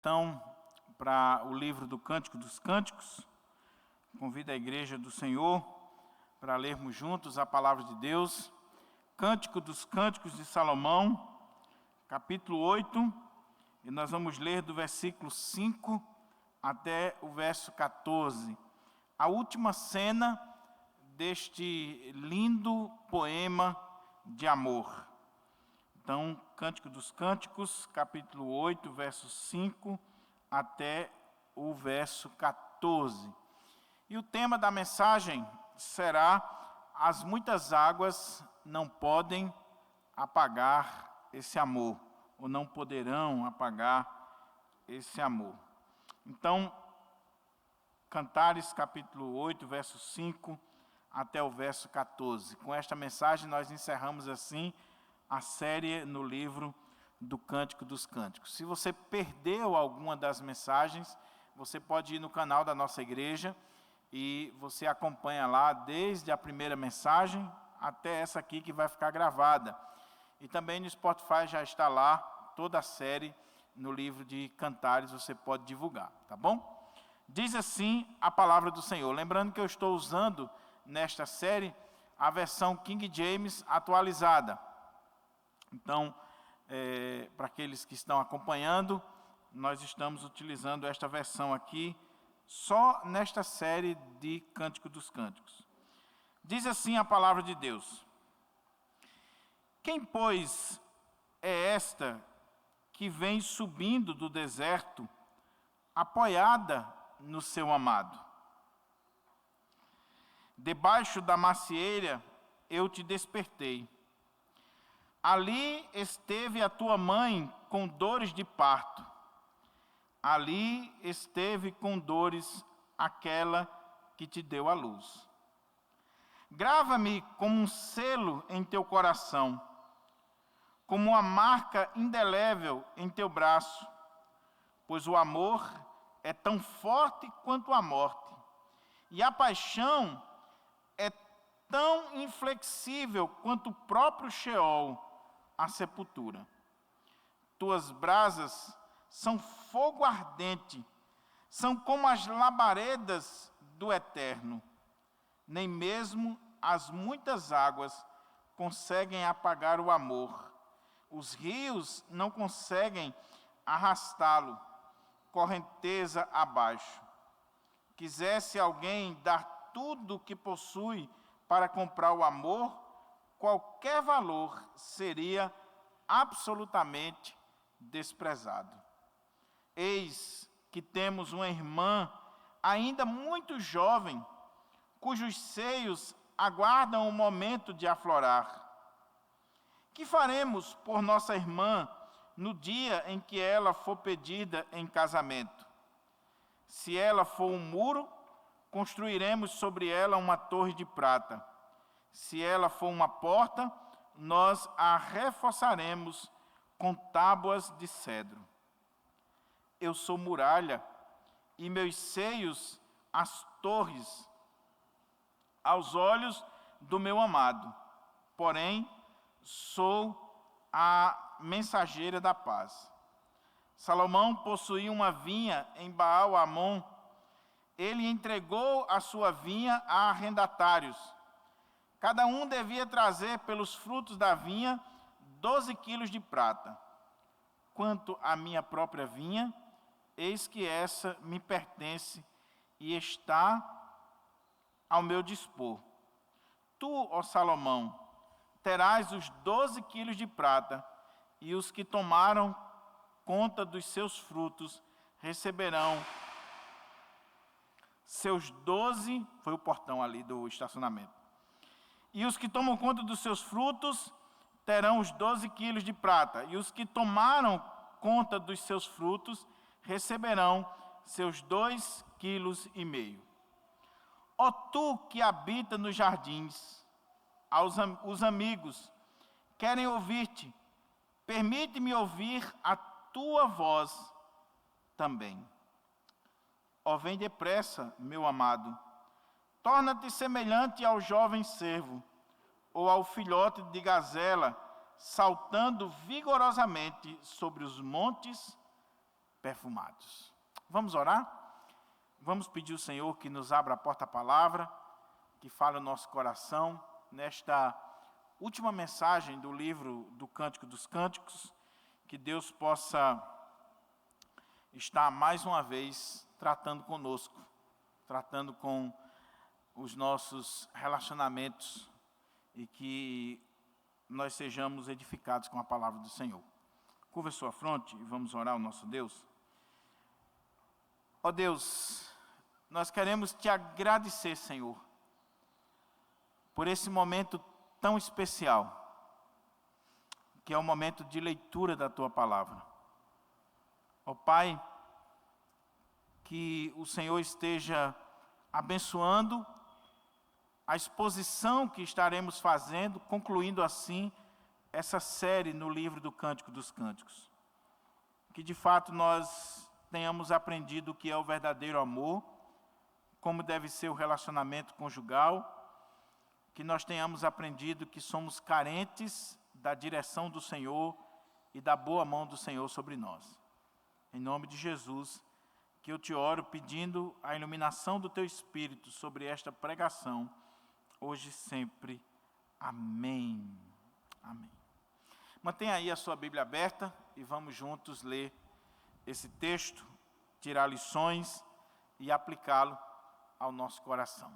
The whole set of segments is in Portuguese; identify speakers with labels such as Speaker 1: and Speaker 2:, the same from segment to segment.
Speaker 1: Então, para o livro do Cântico dos Cânticos, convido a Igreja do Senhor para lermos juntos a palavra de Deus. Cântico dos Cânticos de Salomão, capítulo 8, e nós vamos ler do versículo 5 até o verso 14. A última cena deste lindo poema de amor. Então, Cântico dos Cânticos, capítulo 8, verso 5 até o verso 14. E o tema da mensagem será: as muitas águas não podem apagar esse amor, ou não poderão apagar esse amor. Então, Cantares, capítulo 8, verso 5 até o verso 14. Com esta mensagem, nós encerramos assim a série no livro do Cântico dos Cânticos. Se você perdeu alguma das mensagens, você pode ir no canal da nossa igreja e você acompanha lá desde a primeira mensagem até essa aqui que vai ficar gravada. E também no Spotify já está lá toda a série no livro de Cantares, você pode divulgar, tá bom? Diz assim a palavra do Senhor. Lembrando que eu estou usando nesta série a versão King James atualizada. Então, para aqueles que estão acompanhando, nós estamos utilizando esta versão aqui, só nesta série de Cântico dos Cânticos. Diz assim a palavra de Deus: quem, pois, é esta que vem subindo do deserto, apoiada no seu amado? Debaixo da macieira eu te despertei. Ali esteve a tua mãe com dores de parto. Ali esteve com dores aquela que te deu a luz. Grava-me como um selo em teu coração, como uma marca indelével em teu braço, pois o amor é tão forte quanto a morte, e a paixão é tão inflexível quanto o próprio Sheol, a sepultura. Tuas brasas são fogo ardente, são como as labaredas do Eterno. Nem mesmo as muitas águas conseguem apagar o amor. Os rios não conseguem arrastá-lo, correnteza abaixo. Quisesse alguém dar tudo o que possui para comprar o amor, qualquer valor seria absolutamente desprezado. Eis que temos uma irmã ainda muito jovem, cujos seios aguardam o momento de aflorar. Que faremos por nossa irmã no dia em que ela for pedida em casamento? Se ela for um muro, construiremos sobre ela uma torre de prata. Se ela for uma porta, nós a reforçaremos com tábuas de cedro. Eu sou muralha, e meus seios as torres aos olhos do meu amado. Porém, sou a mensageira da paz. Salomão possuía uma vinha em Baal-Hamon. Ele entregou a sua vinha a arrendatários. Cada um devia trazer pelos frutos da vinha 12 quilos de prata. Quanto à minha própria vinha, eis que essa me pertence e está ao meu dispor. Tu, ó Salomão, terás os 12 quilos de prata, e os que tomaram conta dos seus frutos receberão seus 12, foi o portão ali do estacionamento. E os que tomam conta dos seus frutos terão os 12 quilos de prata, e os que tomaram conta dos seus frutos receberão seus 2,5 quilos. Ó tu que habita nos jardins, os amigos querem ouvir-te, permite-me ouvir a tua voz também. Ó, vem depressa, meu amado, torna-te semelhante ao jovem cervo, ou ao filhote de gazela, saltando vigorosamente sobre os montes perfumados. Vamos orar? Vamos pedir ao Senhor que nos abra a porta à palavra, que fale o nosso coração, nesta última mensagem do livro do Cântico dos Cânticos, que Deus possa estar mais uma vez tratando conosco, tratando com os nossos relacionamentos e que nós sejamos edificados com a palavra do Senhor. Curva sua fronte e vamos orar ao nosso Deus. Ó Deus, nós queremos te agradecer, Senhor, por esse momento tão especial, que é o momento de leitura da tua palavra. Ó Pai, que o Senhor esteja abençoando a exposição que estaremos fazendo, concluindo assim essa série no livro do Cântico dos Cânticos. Que de fato nós tenhamos aprendido o que é o verdadeiro amor, como deve ser o relacionamento conjugal, que nós tenhamos aprendido que somos carentes da direção do Senhor e da boa mão do Senhor sobre nós. Em nome de Jesus, que eu te oro pedindo a iluminação do teu Espírito sobre esta pregação, hoje e sempre. Amém. Amém. Mantenha aí a sua Bíblia aberta e vamos juntos ler esse texto, tirar lições e aplicá-lo ao nosso coração.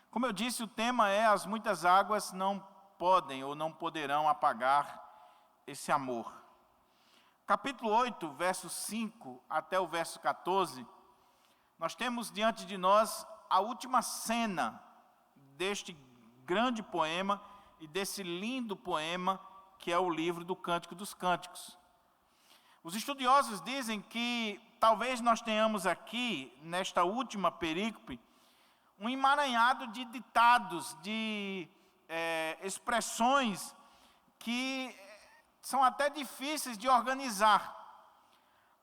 Speaker 1: Como eu disse, o tema é: as muitas águas não podem ou não poderão apagar esse amor. Capítulo 8, verso 5 até o verso 14, nós temos diante de nós a última cena deste grande poema e desse lindo poema que é o livro do Cântico dos Cânticos. Os estudiosos dizem que talvez nós tenhamos aqui, nesta última perícope, um emaranhado de ditados, de expressões que são até difíceis de organizar.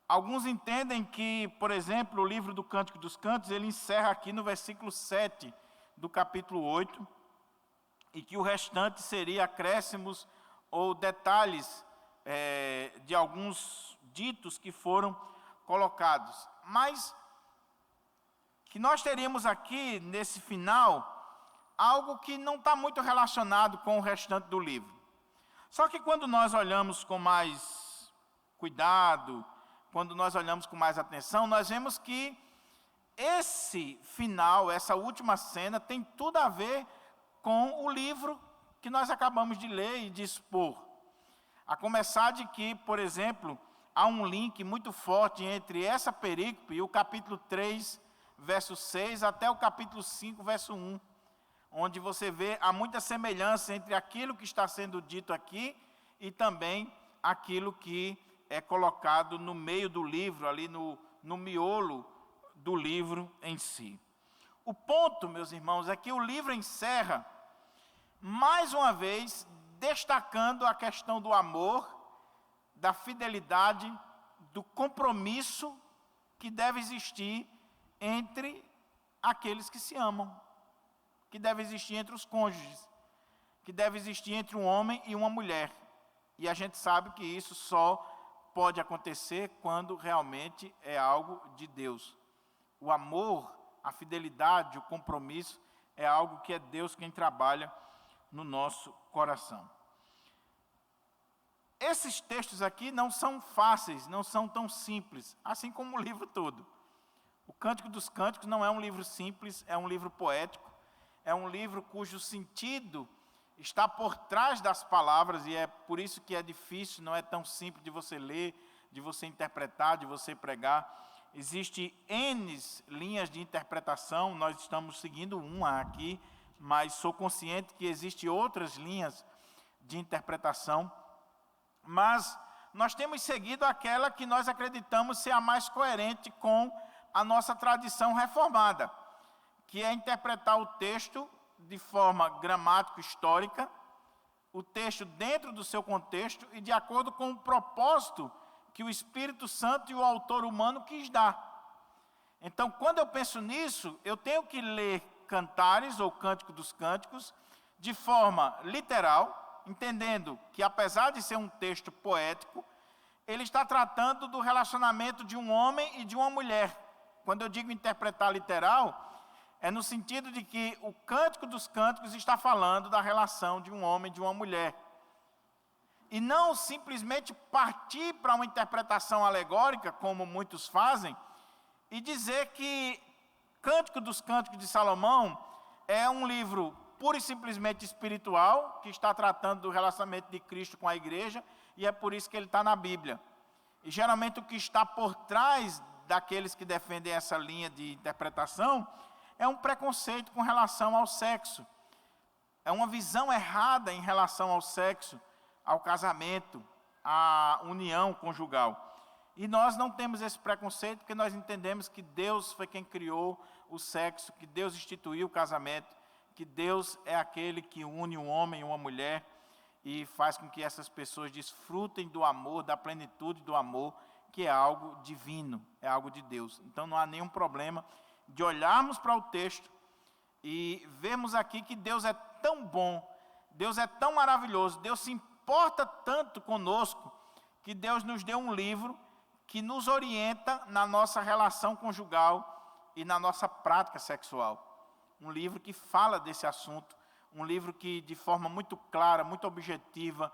Speaker 1: Alguns entendem que, por exemplo, o livro do Cântico dos Cânticos, ele encerra aqui no versículo 7 do capítulo 8, e que o restante seria acréscimos ou detalhes de alguns ditos que foram colocados. Mas que nós teríamos aqui, nesse final, algo que não está muito relacionado com o restante do livro. Só que quando nós olhamos com mais cuidado, quando nós olhamos com mais atenção, nós vemos que esse final, essa última cena, tem tudo a ver com o livro que nós acabamos de ler e de expor. A começar de que, por exemplo, há um link muito forte entre essa perícope e o capítulo 3, verso 6, até o capítulo 5, verso 1. Onde você vê, há muita semelhança entre aquilo que está sendo dito aqui e também aquilo que é colocado no meio do livro, ali no miolo do livro em si. O ponto, meus irmãos, é que o livro encerra, mais uma vez, destacando a questão do amor, da fidelidade, do compromisso que deve existir entre aqueles que se amam, que deve existir entre os cônjuges, que deve existir entre um homem e uma mulher. E a gente sabe que isso só pode acontecer quando realmente é algo de Deus. O amor, a fidelidade, o compromisso é algo que é Deus quem trabalha no nosso coração. Esses textos aqui não são fáceis, não são tão simples, assim como o livro todo. O Cântico dos Cânticos não é um livro simples, é um livro poético, é um livro cujo sentido está por trás das palavras, e é por isso que é difícil, não é tão simples de você ler, de você interpretar, de você pregar. Existem N linhas de interpretação, nós estamos seguindo uma aqui, mas sou consciente que existem outras linhas de interpretação, mas nós temos seguido aquela que nós acreditamos ser a mais coerente com a nossa tradição reformada, que é interpretar o texto de forma gramático-histórica, o texto dentro do seu contexto e de acordo com o propósito que o Espírito Santo e o autor humano quis dar. Então, quando eu penso nisso, eu tenho que ler Cantares ou Cântico dos Cânticos de forma literal, entendendo que apesar de ser um texto poético, ele está tratando do relacionamento de um homem e de uma mulher. Quando eu digo interpretar literal, é no sentido de que o Cântico dos Cânticos está falando da relação de um homem e de uma mulher. E não simplesmente partir para uma interpretação alegórica, como muitos fazem, e dizer que Cântico dos Cânticos de Salomão é um livro pura e simplesmente espiritual, que está tratando do relacionamento de Cristo com a igreja, e é por isso que ele está na Bíblia. E geralmente o que está por trás daqueles que defendem essa linha de interpretação é um preconceito com relação ao sexo. É uma visão errada em relação ao sexo, ao casamento, à união conjugal. E nós não temos esse preconceito porque nós entendemos que Deus foi quem criou o sexo, que Deus instituiu o casamento, que Deus é aquele que une um homem e uma mulher e faz com que essas pessoas desfrutem do amor, da plenitude do amor, que é algo divino, é algo de Deus. Então não há nenhum problema de olharmos para o texto e vermos aqui que Deus é tão bom, Deus é tão maravilhoso, Deus se importa tanto conosco, que Deus nos deu um livro que nos orienta na nossa relação conjugal e na nossa prática sexual. Um livro que fala desse assunto, um livro que de forma muito clara, muito objetiva,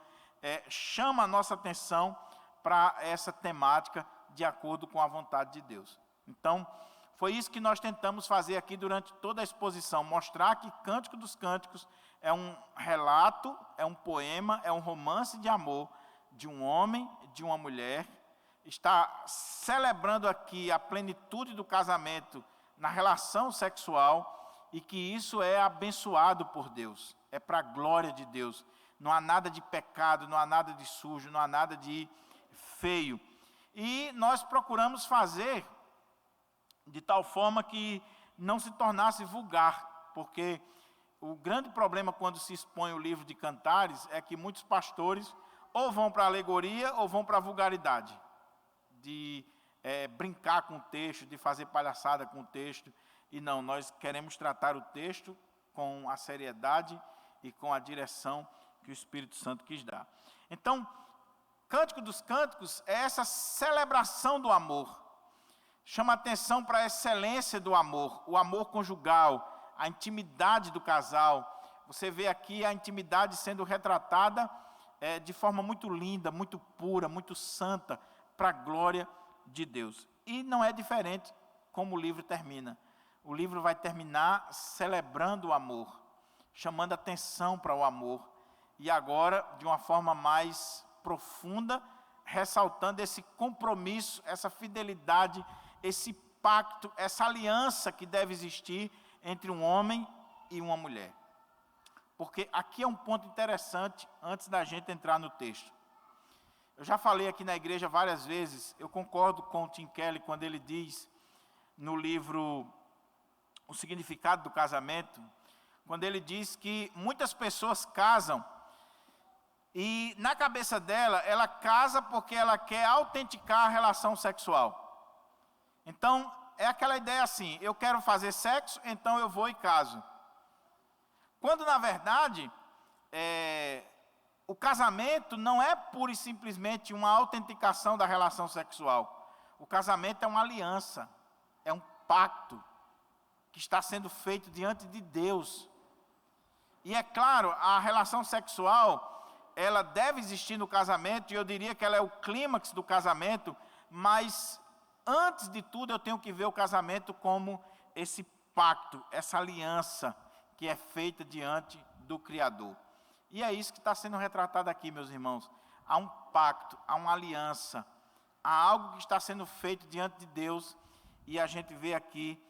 Speaker 1: chama a nossa atenção para essa temática de acordo com a vontade de Deus. Então, foi isso que nós tentamos fazer aqui durante toda a exposição, mostrar que Cântico dos Cânticos é um relato, é um poema, é um romance de amor de um homem, de uma mulher, está celebrando aqui a plenitude do casamento na relação sexual e que isso é abençoado por Deus, é para a glória de Deus. Não há nada de pecado, não há nada de sujo, não há nada de feio. E nós procuramos fazer de tal forma que não se tornasse vulgar, porque o grande problema quando se expõe o livro de Cantares é que muitos pastores ou vão para a alegoria ou vão para a vulgaridade, de brincar com o texto, de fazer palhaçada com o texto. E não, nós queremos tratar o texto com a seriedade e com a direção que o Espírito Santo quis dar. Então, Cântico dos Cânticos é essa celebração do amor. Chama atenção para a excelência do amor, o amor conjugal, a intimidade do casal. Você vê aqui a intimidade sendo retratada de forma muito linda, muito pura, muito santa, para a glória de Deus. E não é diferente como o livro termina. O livro vai terminar celebrando o amor, chamando atenção para o amor. E agora, de uma forma mais profunda, ressaltando esse compromisso, essa fidelidade, esse pacto, essa aliança que deve existir entre um homem e uma mulher. Porque aqui é um ponto interessante, antes da gente entrar no texto. Eu já falei aqui na igreja várias vezes, eu concordo com o Tim Keller quando ele diz, no livro O Significado do Casamento, quando ele diz que muitas pessoas casam, e na cabeça dela, ela casa porque ela quer autenticar a relação sexual. Então, é aquela ideia assim, eu quero fazer sexo, então eu vou e caso. Quando, na verdade, o casamento não é pura e simplesmente uma autenticação da relação sexual. O casamento é uma aliança, é um pacto que está sendo feito diante de Deus. E é claro, a relação sexual, ela deve existir no casamento, e eu diria que ela é o clímax do casamento, mas antes de tudo eu tenho que ver o casamento como esse pacto, essa aliança que é feita diante do Criador. E é isso que está sendo retratado aqui, meus irmãos. Há um pacto, há uma aliança, há algo que está sendo feito diante de Deus, e a gente vê aqui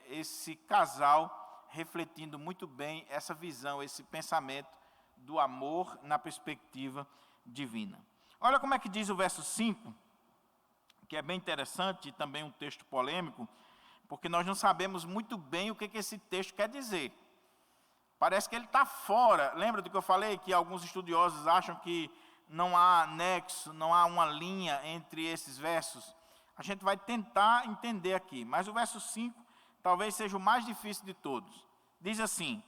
Speaker 1: esse casal refletindo muito bem essa visão, esse pensamento do amor na perspectiva divina. Olha como é que diz o verso 5, que é bem interessante e também um texto polêmico, porque nós não sabemos muito bem o que esse texto quer dizer. Parece que ele está fora. Lembra do que eu falei? Que alguns estudiosos acham que não há nexo, não há uma linha entre esses versos. A gente vai tentar entender aqui, mas o verso 5 talvez seja o mais difícil de todos. Diz assim: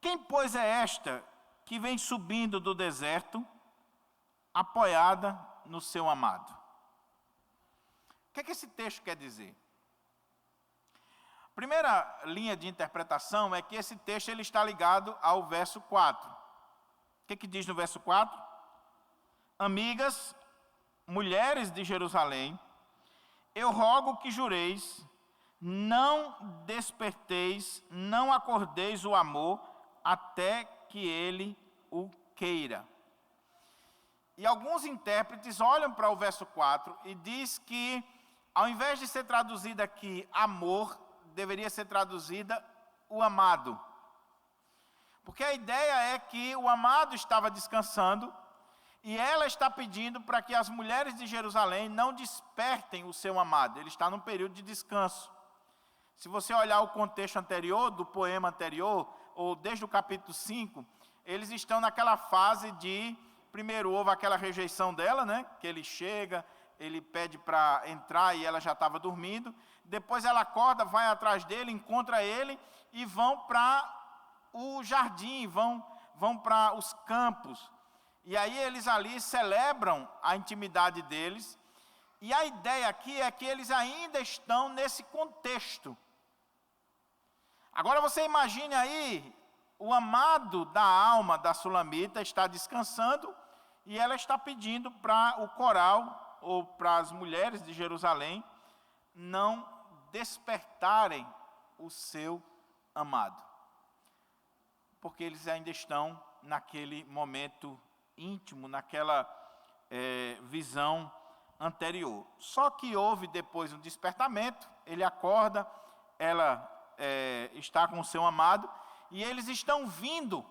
Speaker 1: quem, pois, é esta que vem subindo do deserto, apoiada no seu amado. O que é que esse texto quer dizer? A primeira linha de interpretação é que esse texto ele está ligado ao verso 4. O que diz no verso 4? Amigas, mulheres de Jerusalém, eu rogo que jureis, não desperteis, não acordeis o amor, até que ele o queira. E alguns intérpretes olham para o verso 4 e diz que, ao invés de ser traduzida aqui amor, deveria ser traduzida o amado. Porque a ideia é que o amado estava descansando e ela está pedindo para que as mulheres de Jerusalém não despertem o seu amado. Ele está num período de descanso. Se você olhar o contexto anterior, do poema anterior, ou desde o capítulo 5, eles estão naquela fase de, primeiro houve aquela rejeição dela, né? Que ele chega, ele pede para entrar e ela já estava dormindo. Depois ela acorda, vai atrás dele, encontra ele e vão para o jardim, vão para os campos. E aí eles ali celebram a intimidade deles. E a ideia aqui é que eles ainda estão nesse contexto. Agora você imagine aí, o amado da alma da Sulamita está descansando e ela está pedindo para o coral, ou para as mulheres de Jerusalém, não despertarem o seu amado. Porque eles ainda estão naquele momento íntimo, naquela visão anterior. Só que houve depois um despertamento, ele acorda, ela está com o seu amado, e eles estão vindo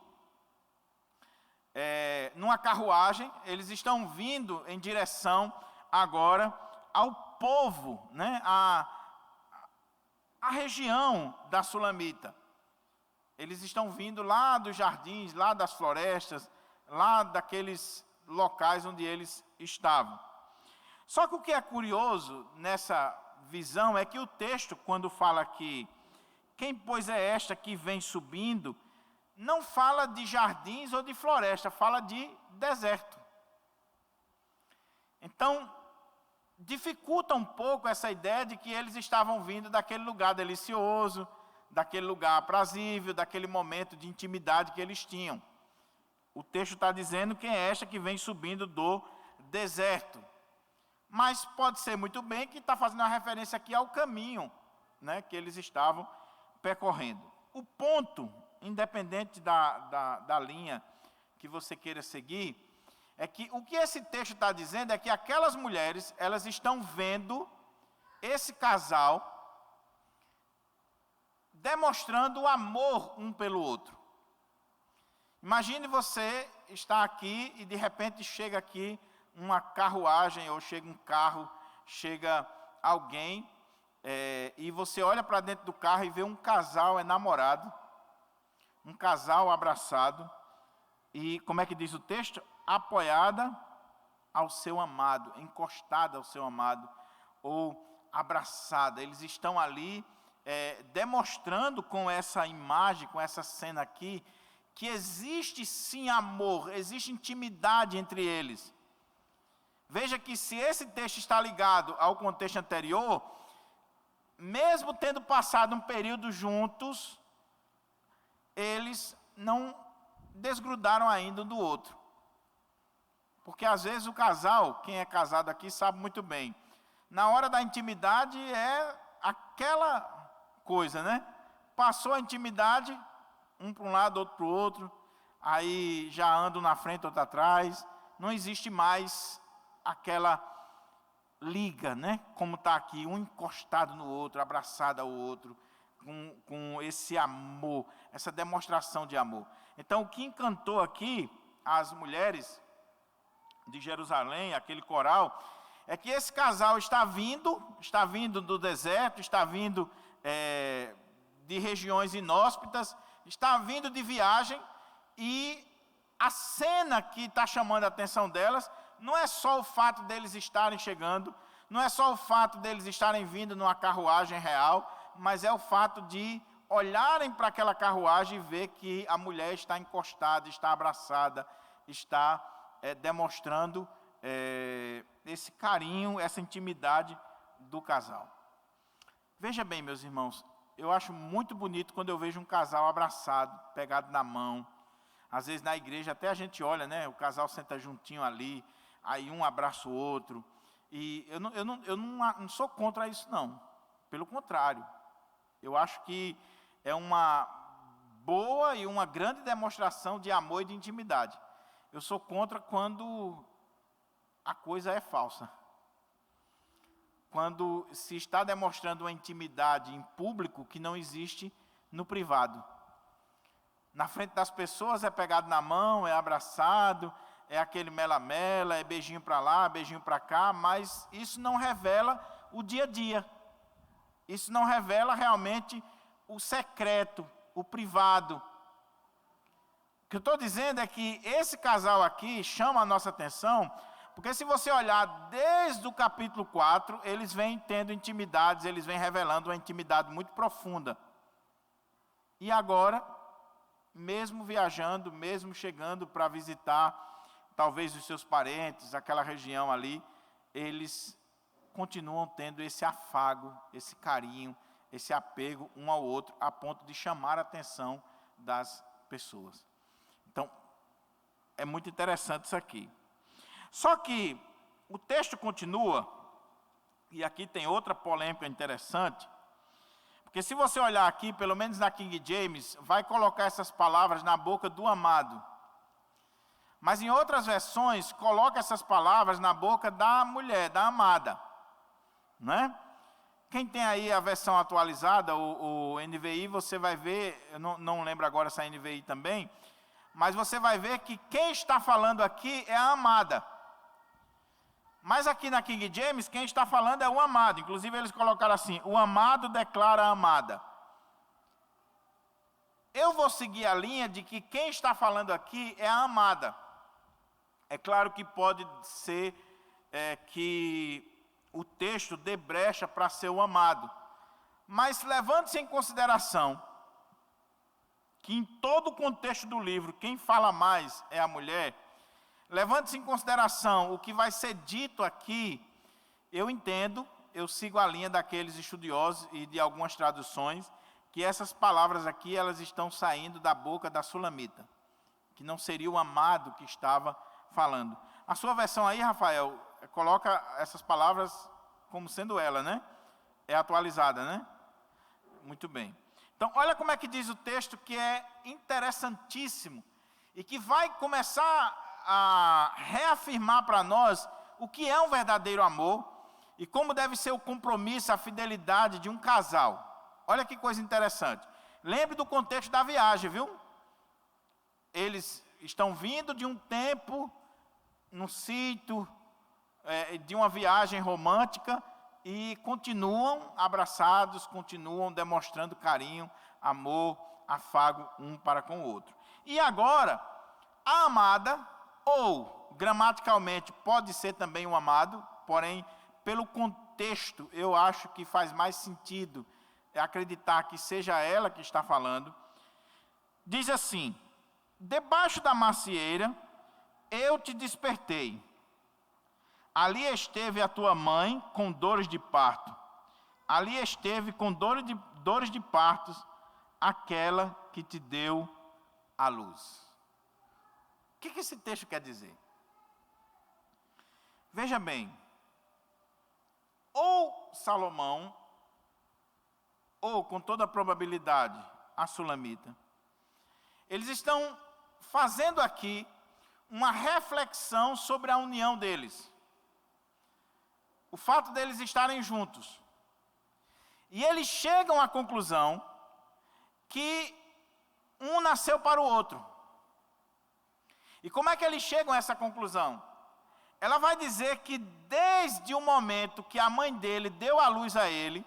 Speaker 1: numa carruagem, eles estão vindo em direção agora ao povo, né, a região da Sulamita. Eles estão vindo lá dos jardins, lá das florestas, lá daqueles locais onde eles estavam. Só que o que é curioso nessa visão é que o texto, quando fala que quem, pois, é esta que vem subindo, não fala de jardins ou de floresta, fala de deserto. Então, dificulta um pouco essa ideia de que eles estavam vindo daquele lugar delicioso, daquele lugar aprazível, daquele momento de intimidade que eles tinham. O texto está dizendo quem é esta que vem subindo do deserto. Mas pode ser muito bem que está fazendo uma referência aqui ao caminho, né, que eles estavam percorrendo. O ponto, independente da linha que você queira seguir, é que o que esse texto está dizendo é que aquelas mulheres, elas estão vendo esse casal demonstrando o amor um pelo outro. Imagine você estar aqui e de repente chega aqui uma carruagem, ou chega um carro, chega alguém, e você olha para dentro do carro e vê um casal namorado, um casal abraçado, e como é que diz o texto? Apoiada ao seu amado, encostada ao seu amado, ou abraçada. Eles estão ali demonstrando com essa imagem, com essa cena aqui, que existe sim amor, existe intimidade entre eles. Veja que se esse texto está ligado ao contexto anterior, mesmo tendo passado um período juntos, eles não desgrudaram ainda um do outro. Porque às vezes o casal, quem é casado aqui sabe muito bem, na hora da intimidade é aquela coisa, né? Passou a intimidade, um para um lado, outro para o outro, aí já anda um na frente, outro atrás, não existe mais aquela liga, né? Como está aqui, um encostado no outro, abraçado ao outro, com esse amor, essa demonstração de amor. Então, o que encantou aqui as mulheres de Jerusalém, aquele coral, é que esse casal está vindo do deserto, está vindo de regiões inóspitas, está vindo de viagem, e a cena que está chamando a atenção delas não é só o fato deles estarem chegando, não é só o fato deles estarem vindo numa carruagem real, mas é o fato de olharem para aquela carruagem e ver que a mulher está encostada, está abraçada, está demonstrando esse carinho, essa intimidade do casal. Veja bem, meus irmãos, eu acho muito bonito quando eu vejo um casal abraçado, pegado na mão. Às vezes na igreja até a gente olha, né? O casal senta juntinho ali, aí um abraça o outro. E eu não sou contra isso, não. Pelo contrário, eu acho que é uma boa e uma grande demonstração de amor e de intimidade. Eu sou contra quando a coisa é falsa. Quando se está demonstrando uma intimidade em público que não existe no privado. Na frente das pessoas é pegado na mão, é abraçado, é aquele mela-mela, é beijinho para lá, beijinho para cá, mas isso não revela o dia a dia. Isso não revela realmente o secreto, o privado. O que eu estou dizendo é que esse casal aqui chama a nossa atenção, porque se você olhar desde o capítulo 4, eles vêm tendo intimidades, eles vêm revelando uma intimidade muito profunda. E agora, mesmo viajando, mesmo chegando para visitar, talvez os seus parentes, aquela região ali, eles continuam tendo esse afago, esse carinho, esse apego um ao outro, a ponto de chamar a atenção das pessoas. Então, é muito interessante isso aqui. Só que o texto continua, e aqui tem outra polêmica interessante, porque se você olhar aqui, pelo menos na King James, vai colocar essas palavras na boca do amado. Mas em outras versões, coloca essas palavras na boca da mulher, da amada. Né? Quem tem aí a versão atualizada, o NVI, você vai ver, eu não lembro agora se é NVI também, mas você vai ver que quem está falando aqui é a amada. Mas aqui na King James, quem está falando é o amado. Inclusive eles colocaram assim, o amado declara a amada. Eu vou seguir a linha de que quem está falando aqui é a amada. É claro que pode ser que o texto dê brecha para ser o amado. Mas levando-se em consideração que em todo o contexto do livro, quem fala mais é a mulher, levando-se em consideração o que vai ser dito aqui, eu entendo, eu sigo a linha daqueles estudiosos e de algumas traduções, que essas palavras aqui, elas estão saindo da boca da sulamita, que não seria o amado que estava falando. A sua versão aí, Rafael, coloca essas palavras como sendo ela, né? É atualizada, né? Muito bem. Então, olha como é que diz o texto, que é interessantíssimo, e que vai começar a reafirmar para nós o que é um verdadeiro amor e como deve ser o compromisso, a fidelidade de um casal. Olha que coisa interessante. Lembre do contexto da viagem, viu? Eles estão vindo de um tempo, num sítio, de uma viagem romântica e continuam abraçados, continuam demonstrando carinho, amor, afago um para com o outro. E agora, a amada, ou gramaticalmente pode ser também um amado, porém, pelo contexto, eu acho que faz mais sentido acreditar que seja ela que está falando. Diz assim, debaixo da macieira, eu te despertei. Ali esteve a tua mãe com dores de parto. Ali esteve com dores de partos aquela que te deu a luz. O que esse texto quer dizer? Veja bem, ou Salomão, ou com toda a probabilidade, a sulamita, eles estão fazendo aqui uma reflexão sobre a união deles. O fato deles estarem juntos. E eles chegam à conclusão que um nasceu para o outro. E como é que eles chegam a essa conclusão? Ela vai dizer que desde o momento que a mãe dele deu a luz a ele,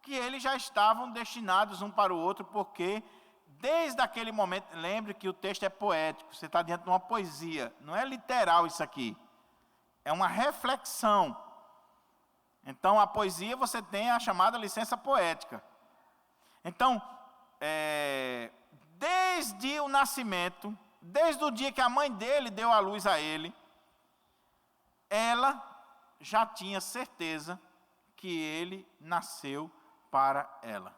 Speaker 1: que eles já estavam destinados um para o outro, porque desde aquele momento, lembre que o texto é poético, você está diante de uma poesia, não é literal isso aqui, é uma reflexão. Então, a poesia você tem a chamada licença poética. Então, desde o nascimento, desde o dia que a mãe dele deu a luz a ele, ela já tinha certeza que ele nasceu para ela.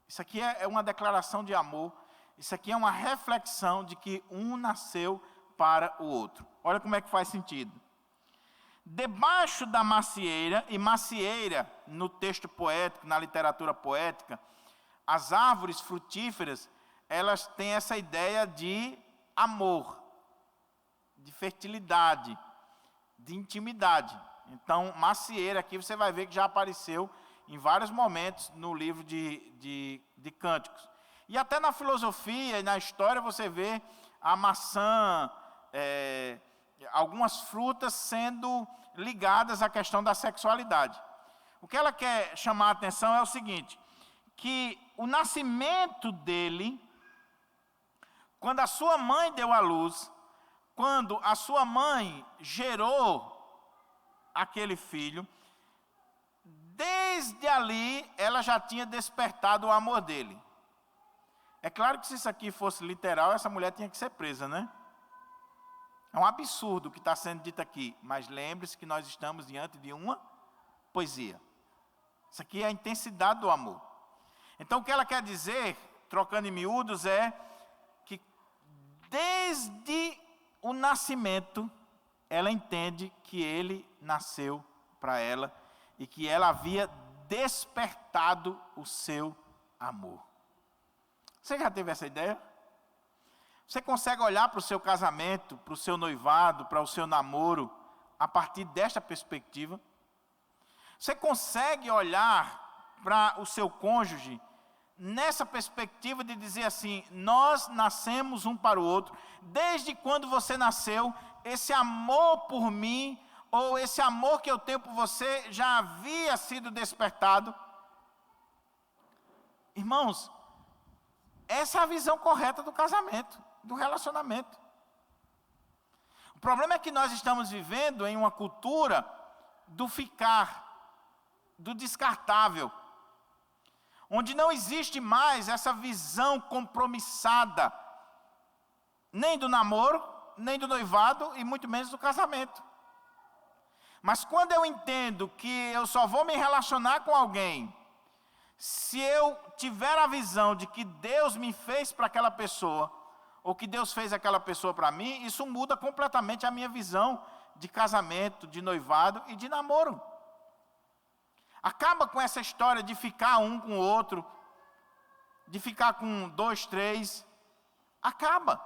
Speaker 1: Isso aqui é uma declaração de amor, isso aqui é uma reflexão de que um nasceu para o outro. Olha como é que faz sentido. Debaixo da macieira, e macieira no texto poético, na literatura poética, as árvores frutíferas, elas têm essa ideia de amor, de fertilidade, de intimidade. Então, macieira aqui você vai ver que já apareceu em vários momentos no livro de Cânticos. E até na filosofia e na história você vê a maçã, algumas frutas sendo ligadas à questão da sexualidade. O que ela quer chamar a atenção é o seguinte, que o nascimento dele, quando a sua mãe deu à luz, quando a sua mãe gerou aquele filho, desde ali ela já tinha despertado o amor dele. É claro que se isso aqui fosse literal, essa mulher tinha que ser presa, né? É um absurdo o que está sendo dito aqui, mas lembre-se que nós estamos diante de uma poesia. Isso aqui é a intensidade do amor. Então o que ela quer dizer, trocando em miúdos, é que desde o nascimento, ela entende que ele nasceu para ela e que ela havia despertado o seu amor. Você já teve essa ideia? Você consegue olhar para o seu casamento, para o seu noivado, para o seu namoro, a partir desta perspectiva? Você consegue olhar para o seu cônjuge nessa perspectiva de dizer assim, nós nascemos um para o outro, desde quando você nasceu, esse amor por mim, ou esse amor que eu tenho por você, já havia sido despertado? Irmãos, essa é a visão correta do casamento, do relacionamento. O problema é que nós estamos vivendo em uma cultura do ficar, do descartável, onde não existe mais essa visão compromissada, nem do namoro, nem do noivado e muito menos do casamento. Mas quando eu entendo que eu só vou me relacionar com alguém se eu tiver a visão de que Deus me fez para aquela pessoa, ou que Deus fez aquela pessoa para mim, isso muda completamente a minha visão de casamento, de noivado e de namoro. Acaba com essa história de ficar um com o outro, de ficar com 2, 3. Acaba.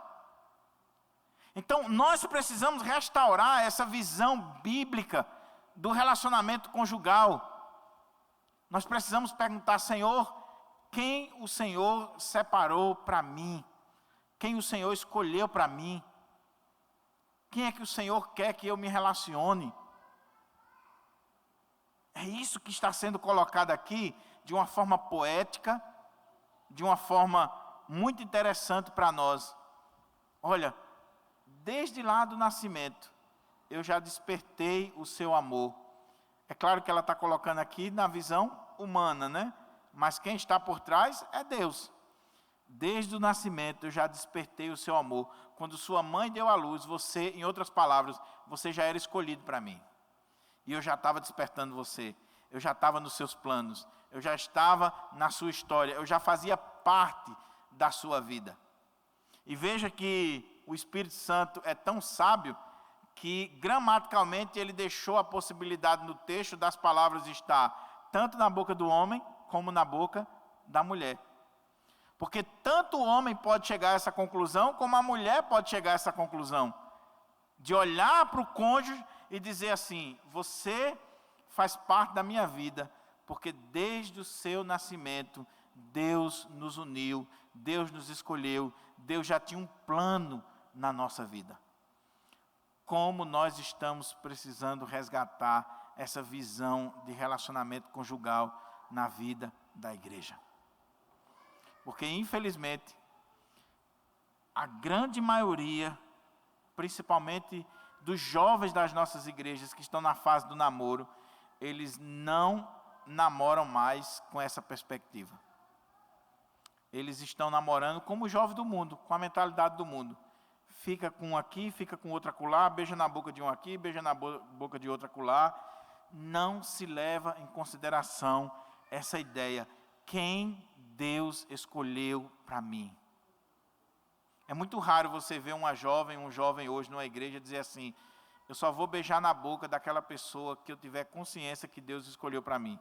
Speaker 1: Então, nós precisamos restaurar essa visão bíblica do relacionamento conjugal. Nós precisamos perguntar, Senhor, quem o Senhor separou para mim? Quem o Senhor escolheu para mim? Quem é que o Senhor quer que eu me relacione? É isso que está sendo colocado aqui de uma forma poética, de uma forma muito interessante para nós. Olha, desde lá do nascimento, eu já despertei o seu amor. É claro que ela está colocando aqui na visão humana, né? Mas quem está por trás é Deus. Desde o nascimento eu já despertei o seu amor. Quando sua mãe deu à luz, você, em outras palavras, você já era escolhido para mim. E eu já estava despertando você. Eu já estava nos seus planos. Eu já estava na sua história. Eu já fazia parte da sua vida. E veja que o Espírito Santo é tão sábio que gramaticalmente ele deixou a possibilidade no texto das palavras estar tanto na boca do homem como na boca da mulher. Porque tanto o homem pode chegar a essa conclusão, como a mulher pode chegar a essa conclusão. De olhar para o cônjuge e dizer assim, você faz parte da minha vida, porque desde o seu nascimento, Deus nos uniu, Deus nos escolheu, Deus já tinha um plano na nossa vida. Como nós estamos precisando resgatar essa visão de relacionamento conjugal na vida da igreja. Porque, infelizmente, a grande maioria, principalmente dos jovens das nossas igrejas que estão na fase do namoro, eles não namoram mais com essa perspectiva. Eles estão namorando como o jovem do mundo, com a mentalidade do mundo. fica com um aqui, fica com outro acolá, beija na boca de um aqui, beija na boca de outro acolá. Não se leva em consideração essa ideia. Quem Deus escolheu para mim? É muito raro você ver um jovem hoje numa igreja dizer assim: eu só vou beijar na boca daquela pessoa que eu tiver consciência que Deus escolheu para mim,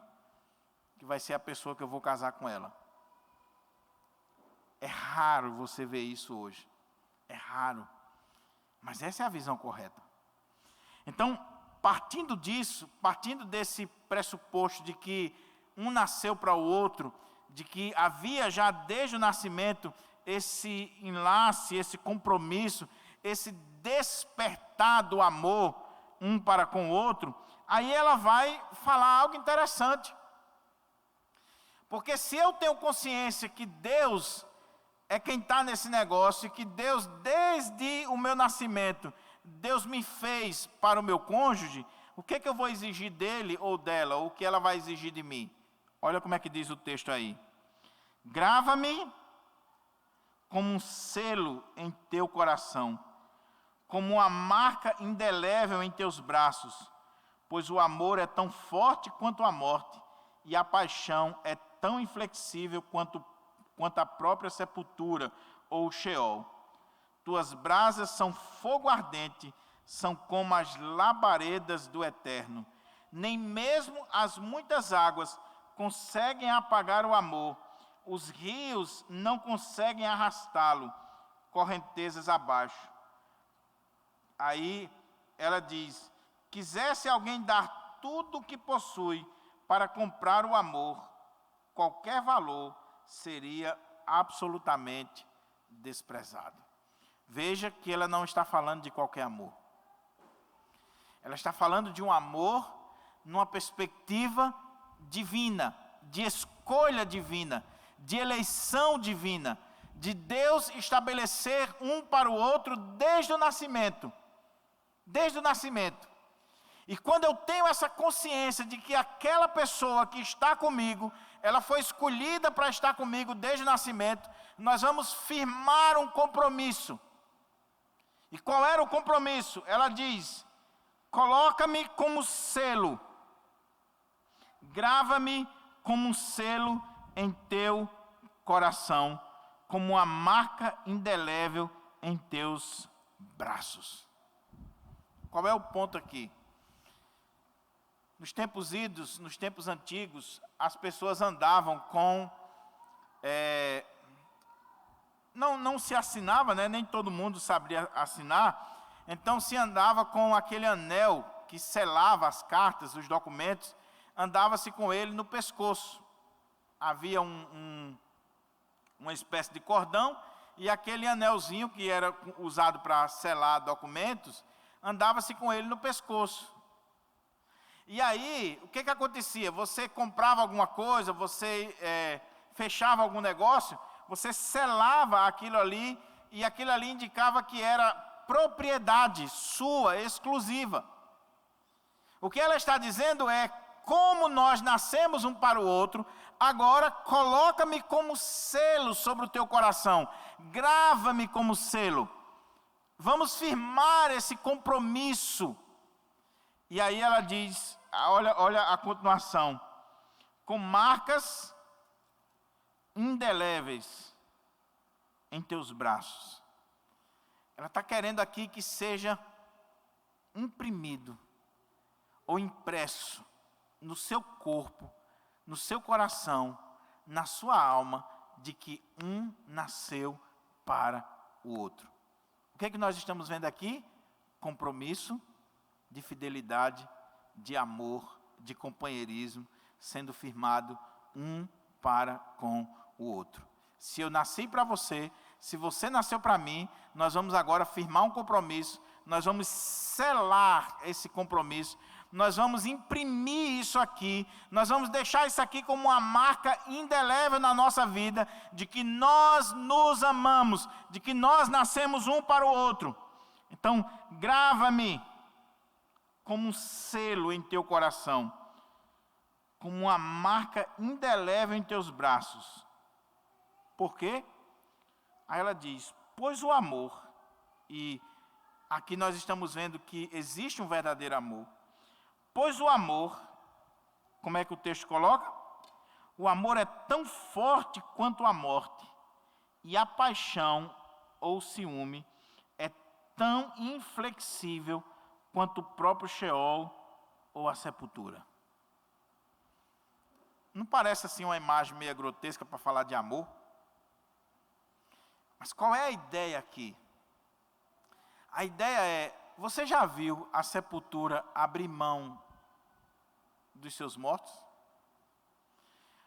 Speaker 1: que vai ser a pessoa que eu vou casar com ela. É raro você ver isso hoje. É raro. Mas essa é a visão correta. Então, partindo disso, partindo desse pressuposto de que um nasceu para o outro, de que havia já desde o nascimento esse enlace, esse compromisso, esse despertar do amor um para com o outro, aí ela vai falar algo interessante. Porque se eu tenho consciência que Deus é quem está nesse negócio, e que Deus, desde o meu nascimento, Deus me fez para o meu cônjuge, o que eu vou exigir dele ou dela, ou o que ela vai exigir de mim? Olha como é que diz o texto aí. Grava-me como um selo em teu coração, como uma marca indelével em teus braços, pois o amor é tão forte quanto a morte, e a paixão é tão inflexível quanto a própria sepultura ou o Sheol. Tuas brasas são fogo ardente, são como as labaredas do Eterno. Nem mesmo as muitas águas conseguem apagar o amor. Os rios não conseguem arrastá-lo, correntezas abaixo. Aí ela diz: quisesse alguém dar tudo o que possui para comprar o amor, qualquer valor seria absolutamente desprezado. Veja que ela não está falando de qualquer amor. Ela está falando de um amor numa perspectiva divina, de escolha divina, de eleição divina, de Deus estabelecer um para o outro desde o nascimento. Desde o nascimento. E quando eu tenho essa consciência de que aquela pessoa que está comigo, ela foi escolhida para estar comigo desde o nascimento, nós vamos firmar um compromisso. E qual era o compromisso? Ela diz: coloca-me como selo, grava-me como um selo em teu coração, como uma marca indelével em teus braços. Qual é o ponto aqui? Nos tempos idos, nos tempos antigos, as pessoas andavam com... Não se assinava, né? Nem todo mundo sabia assinar. Então se andava com aquele anel que selava as cartas, os documentos, andava-se com ele no pescoço. Havia uma espécie de cordão, e aquele anelzinho que era usado para selar documentos, andava-se com ele no pescoço. E aí, o que acontecia? Você comprava alguma coisa, você fechava algum negócio, você selava aquilo ali, e aquilo ali indicava que era propriedade sua, exclusiva. O que ela está dizendo é: como nós nascemos um para o outro, agora coloca-me como selo sobre o teu coração, grava-me como selo. Vamos firmar esse compromisso. E aí ela diz, olha a continuação: com marcas indeléveis em teus braços. Ela está querendo aqui que seja imprimido ou impresso no seu corpo, no seu coração, na sua alma, de que um nasceu para o outro. O que é que nós estamos vendo aqui? Compromisso de fidelidade, de amor, de companheirismo, sendo firmado um para com o outro. Se eu nasci para você, se você nasceu para mim, nós vamos agora firmar um compromisso, nós vamos selar esse compromisso, nós vamos imprimir isso aqui, nós vamos deixar isso aqui como uma marca indelével na nossa vida, de que nós nos amamos, de que nós nascemos um para o outro. Então, grava-me como um selo em teu coração, como uma marca indelével em teus braços. Por quê? Aí ela diz: pois o amor, E aqui nós estamos vendo que existe um verdadeiro amor. Pois o amor, como é que o texto coloca? O amor é tão forte quanto a morte, e a paixão ou ciúme é tão inflexível quanto o próprio Sheol ou a sepultura. Não parece assim uma imagem meio grotesca para falar de amor? Mas qual é a ideia aqui? A ideia é, você já viu a sepultura abrir mão dos seus mortos?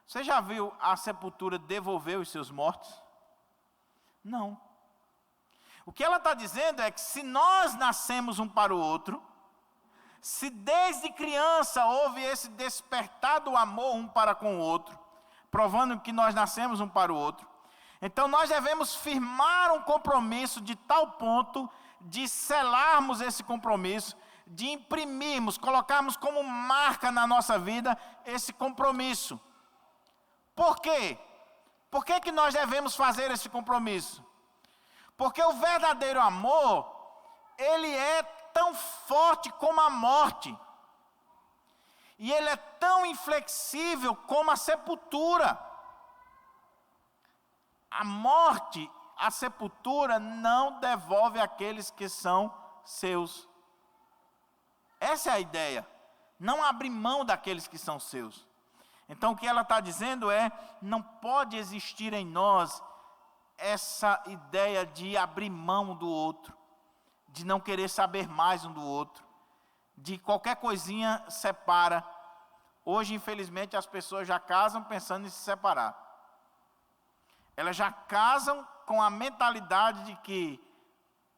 Speaker 1: Você já viu a sepultura devolver os seus mortos? Não. O que ela está dizendo é que se nós nascemos um para o outro, se desde criança houve esse despertar do amor um para com o outro, provando que nós nascemos um para o outro, então nós devemos firmar um compromisso de tal ponto de selarmos esse compromisso, de imprimirmos, colocarmos como marca na nossa vida esse compromisso. Por quê? Por que nós devemos fazer esse compromisso? Porque o verdadeiro amor, ele é tão forte como a morte. E ele é tão inflexível como a sepultura. A morte, a sepultura não devolve aqueles que são seus. Essa é a ideia. Não abre mão daqueles que são seus. Então o que ela está dizendo é, não pode existir em nós essa ideia de abrir mão do outro, de não querer saber mais um do outro, de qualquer coisinha separa. Hoje, infelizmente, as pessoas já casam pensando em se separar. Elas já casam com a mentalidade de que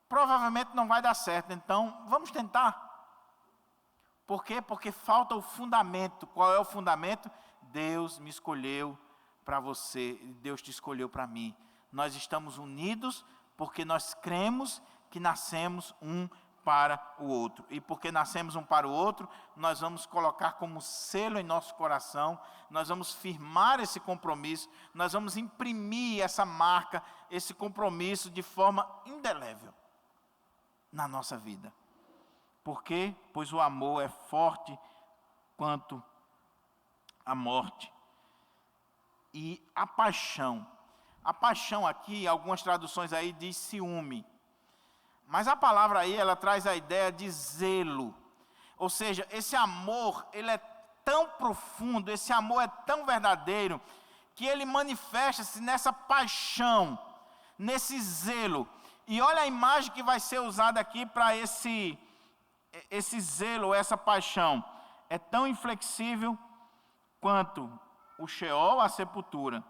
Speaker 1: provavelmente não vai dar certo, então vamos tentar. Por quê? Porque falta o fundamento. Qual é o fundamento? Deus me escolheu para você, Deus te escolheu para mim. Nós estamos unidos porque nós cremos que nascemos um para o outro. E porque nascemos um para o outro, nós vamos colocar como selo em nosso coração, nós vamos firmar esse compromisso, nós vamos imprimir essa marca, esse compromisso de forma indelével na nossa vida. Por quê? Pois o amor é forte quanto a morte. E a paixão aqui, algumas traduções aí diz ciúme. Mas a palavra aí, ela traz a ideia de zelo. Ou seja, esse amor, ele é tão profundo, esse amor é tão verdadeiro, que ele manifesta-se nessa paixão, nesse zelo. E olha a imagem que vai ser usada aqui para esse zelo, essa paixão. É tão inflexível quanto o Sheol, a sepultura.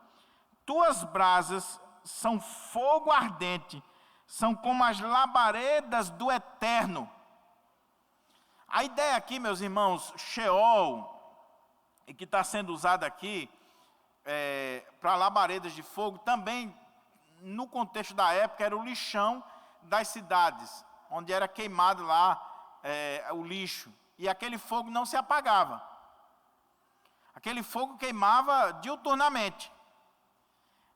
Speaker 1: Tuas brasas são fogo ardente, são como as labaredas do eterno. A ideia aqui, meus irmãos, Sheol, e que está sendo usada aqui para labaredas de fogo, também, no contexto da época, era o lixão das cidades, onde era queimado lá o lixo, e aquele fogo não se apagava. Aquele fogo queimava diuturnamente.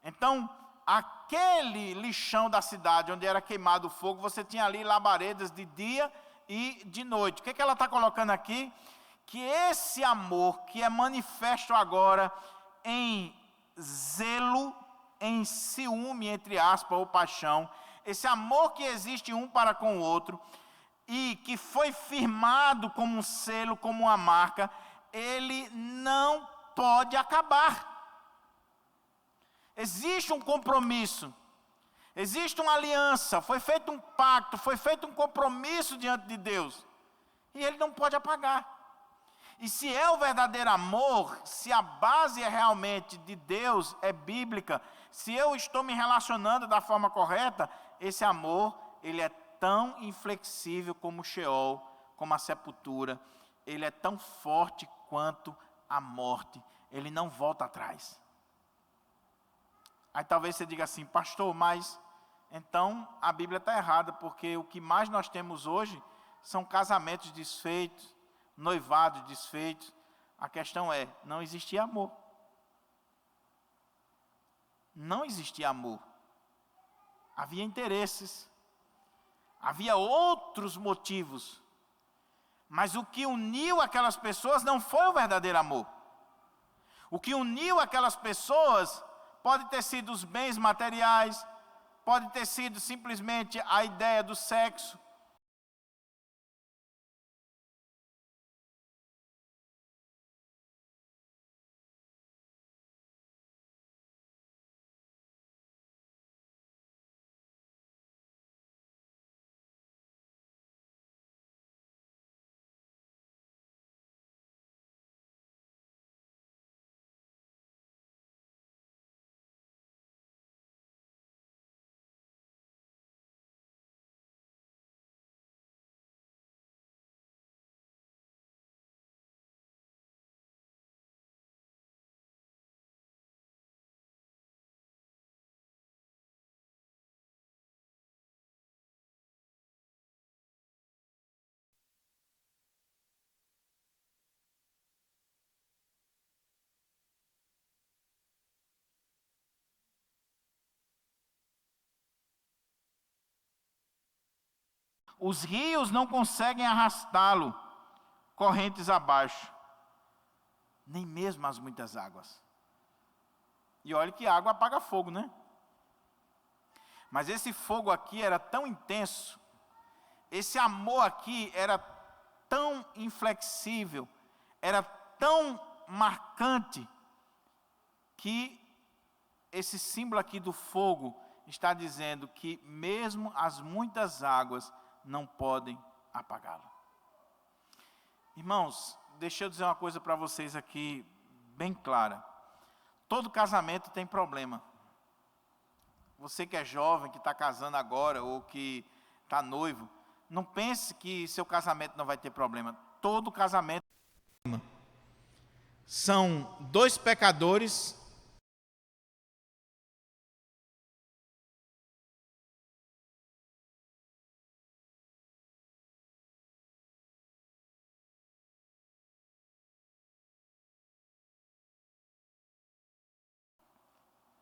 Speaker 1: Então, aquele lixão da cidade, onde era queimado o fogo, você tinha ali labaredas de dia e de noite. O que ela está colocando aqui? Que esse amor que é manifesto agora em zelo, em ciúme, entre aspas, ou paixão, esse amor que existe um para com o outro, e que foi firmado como um selo, como uma marca, ele não pode acabar. Existe um compromisso, existe uma aliança, foi feito um pacto, foi feito um compromisso diante de Deus, e ele não pode apagar. E se é o verdadeiro amor, se a base é realmente de Deus, é bíblica, se eu estou me relacionando da forma correta, esse amor, ele é tão inflexível como o Sheol, como a sepultura, ele é tão forte quanto a morte, ele não volta atrás. Aí talvez você diga assim, pastor, mas então a Bíblia está errada, porque o que mais nós temos hoje são casamentos desfeitos, noivados desfeitos. A questão é, não existia amor. Não existia amor. Havia interesses, Havia outros motivos. Mas o que uniu aquelas pessoas não foi o verdadeiro amor. O que uniu aquelas pessoas pode ter sido os bens materiais, pode ter sido simplesmente a ideia do sexo. Os rios não conseguem arrastá-lo correntes abaixo, nem mesmo as muitas águas. E olha que água apaga fogo, né? Mas esse fogo aqui era tão intenso, esse amor aqui era tão inflexível, era tão marcante, que esse símbolo aqui do fogo está dizendo que mesmo as muitas águas não podem apagá-lo. Irmãos, deixa eu dizer uma coisa para vocês aqui, bem clara. Todo casamento tem problema. Você que é jovem, que está casando agora, ou que está noivo, não pense que seu casamento não vai ter problema. Todo casamento tem problema. São dois pecadores.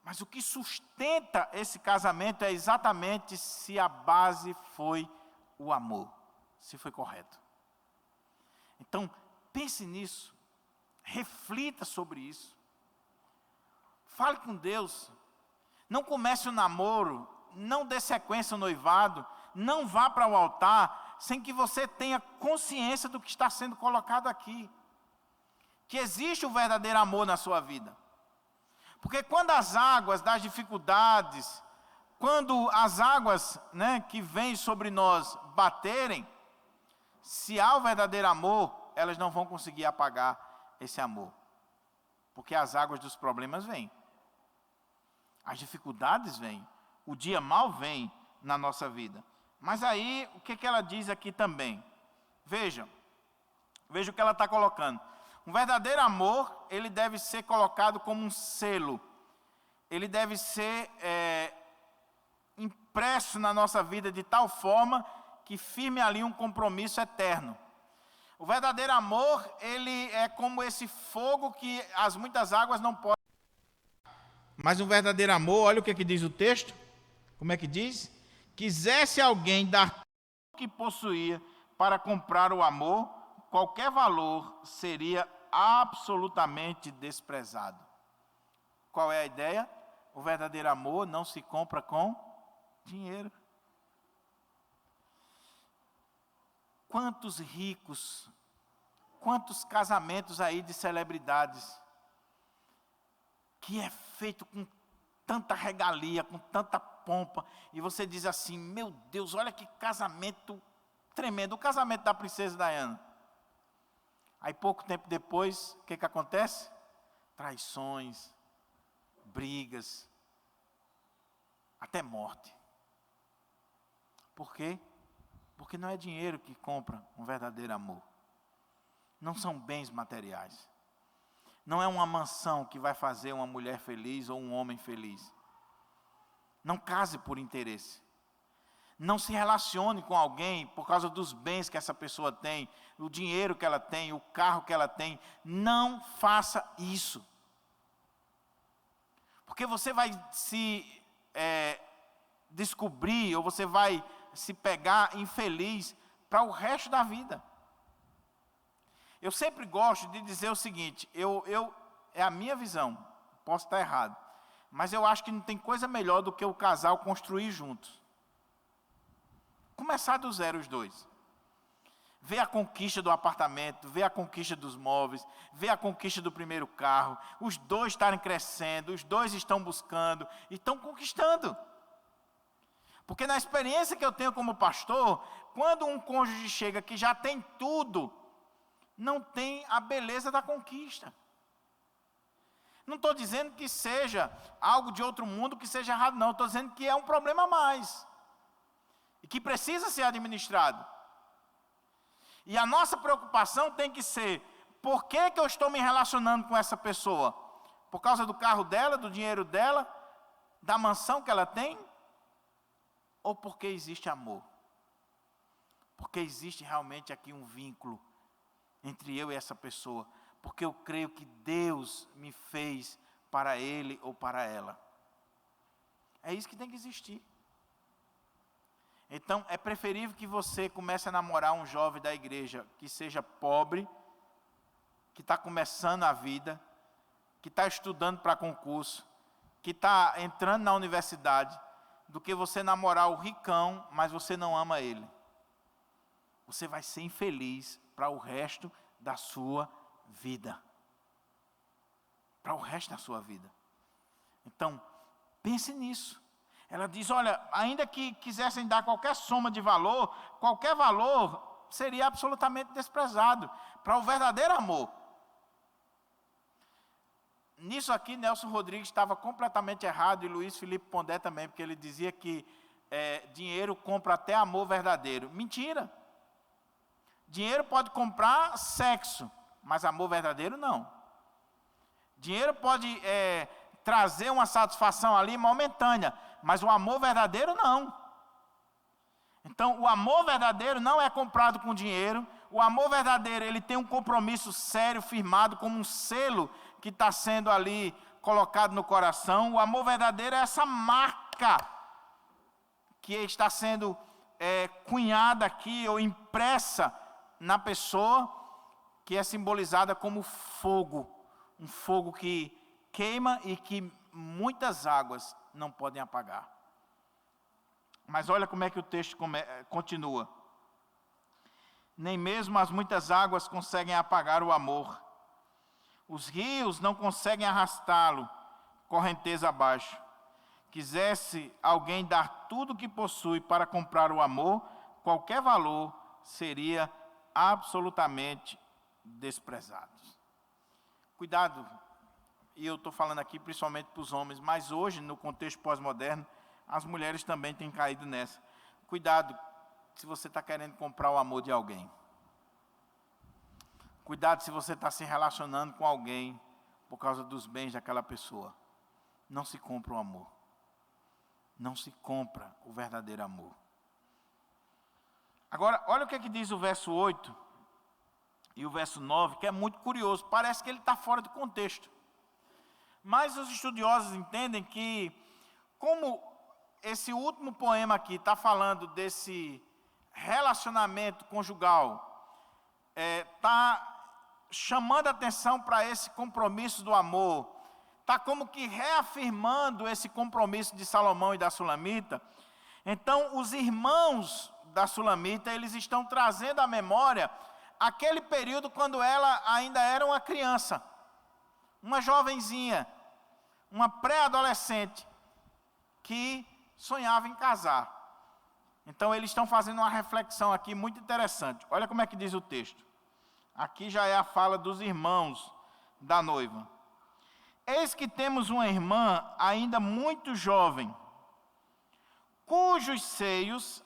Speaker 1: Mas o que sustenta esse casamento é exatamente se a base foi o amor, se foi correto. Então, pense nisso, reflita sobre isso. Fale com Deus. Não comece o namoro, não dê sequência ao noivado, não vá para o altar sem que você tenha consciência do que está sendo colocado aqui. Que existe o verdadeiro amor na sua vida. Porque quando as águas das dificuldades, quando as águas, que vêm sobre nós baterem, se há o verdadeiro amor, elas não vão conseguir apagar esse amor. Porque as águas dos problemas vêm. As dificuldades vêm. O dia mau vem na nossa vida. Mas aí, o que ela diz aqui também? Veja o que ela está colocando. Um verdadeiro amor, ele deve ser colocado como um selo. Ele deve ser impresso na nossa vida de tal forma que firme ali um compromisso eterno. O verdadeiro amor, ele é como esse fogo que as muitas águas não podem. Mas um verdadeiro amor, olha o que diz o texto. Como é que diz? Quisesse alguém dar tudo o que possuía para comprar o amor, qualquer valor seria absolutamente desprezado. Qual é a ideia? O verdadeiro amor não se compra com dinheiro. Quantos ricos, quantos casamentos aí de celebridades, que é feito com tanta regalia, com tanta pompa, e você diz assim, meu Deus, olha que casamento tremendo, o casamento da princesa Diana. Aí pouco tempo depois, o que acontece? Traições, brigas, até morte. Por quê? Porque não é dinheiro que compra um verdadeiro amor. Não são bens materiais. Não é uma mansão que vai fazer uma mulher feliz ou um homem feliz. Não case por interesse. Não se relacione com alguém por causa dos bens que essa pessoa tem, o dinheiro que ela tem, o carro que ela tem. Não faça isso. Porque você vai se descobrir, ou você vai se pegar infeliz para o resto da vida. Eu sempre gosto de dizer o seguinte, é a minha visão, posso estar errado, mas eu acho que não tem coisa melhor do que o casal construir juntos. Começar do zero os dois. Ver a conquista do apartamento, ver a conquista dos móveis, ver a conquista do primeiro carro, os dois estarem crescendo, os dois estão buscando e estão conquistando. Porque na experiência que eu tenho como pastor, quando um cônjuge chega que já tem tudo, não tem a beleza da conquista. Não estou dizendo que seja algo de outro mundo, que seja errado, não. Estou dizendo que é um problema a mais. E que precisa ser administrado. E a nossa preocupação tem que ser, por que eu estou me relacionando com essa pessoa? Por causa do carro dela, do dinheiro dela, da mansão que ela tem? Ou porque existe amor? Porque existe realmente aqui um vínculo entre eu e essa pessoa. Porque eu creio que Deus me fez para ele ou para ela. É isso que tem que existir. Então, é preferível que você comece a namorar um jovem da igreja que seja pobre, que está começando a vida, que está estudando para concurso, que está entrando na universidade, do que você namorar o ricão, mas você não ama ele. Você vai ser infeliz para o resto da sua vida. Para o resto da sua vida. Então, pense nisso. Ela diz, olha, ainda que quisessem dar qualquer soma de valor, qualquer valor seria absolutamente desprezado para o verdadeiro amor. Nisso aqui, Nelson Rodrigues estava completamente errado, e Luiz Felipe Pondé também, porque ele dizia que dinheiro compra até amor verdadeiro. Mentira! Dinheiro pode comprar sexo, mas amor verdadeiro não. Dinheiro pode trazer uma satisfação ali momentânea, mas o amor verdadeiro não. Então, o amor verdadeiro não é comprado com dinheiro. O amor verdadeiro, ele tem um compromisso sério, firmado, como um selo que está sendo ali colocado no coração. O amor verdadeiro é essa marca que está sendo cunhada aqui, ou impressa na pessoa, que é simbolizada como fogo. Um fogo que queima e que muitas águas não podem apagar. Mas olha como é que o texto continua. Nem mesmo as muitas águas conseguem apagar o amor. Os rios não conseguem arrastá-lo correnteza abaixo. Quisesse alguém dar tudo o que possui para comprar o amor, qualquer valor seria absolutamente desprezado. Cuidado, e eu estou falando aqui principalmente para os homens, mas hoje, no contexto pós-moderno, as mulheres também têm caído nessa. Cuidado se você está querendo comprar o amor de alguém. Cuidado se você está se relacionando com alguém por causa dos bens daquela pessoa. Não se compra o amor. Não se compra o verdadeiro amor. Agora, olha o que diz o verso 8 e o verso 9, que é muito curioso. Parece que ele está fora do contexto. Mas os estudiosos entendem que, como esse último poema aqui está falando desse relacionamento conjugal, está chamando a atenção para esse compromisso do amor, está como que reafirmando esse compromisso de Salomão e da Sulamita. Então, os irmãos da Sulamita, eles estão trazendo à memória aquele período quando ela ainda era uma criança, uma jovenzinha, uma pré-adolescente, que sonhava em casar. Então, eles estão fazendo uma reflexão aqui muito interessante. Olha como é que diz o texto. Aqui já é a fala dos irmãos da noiva. Eis que temos uma irmã ainda muito jovem, cujos seios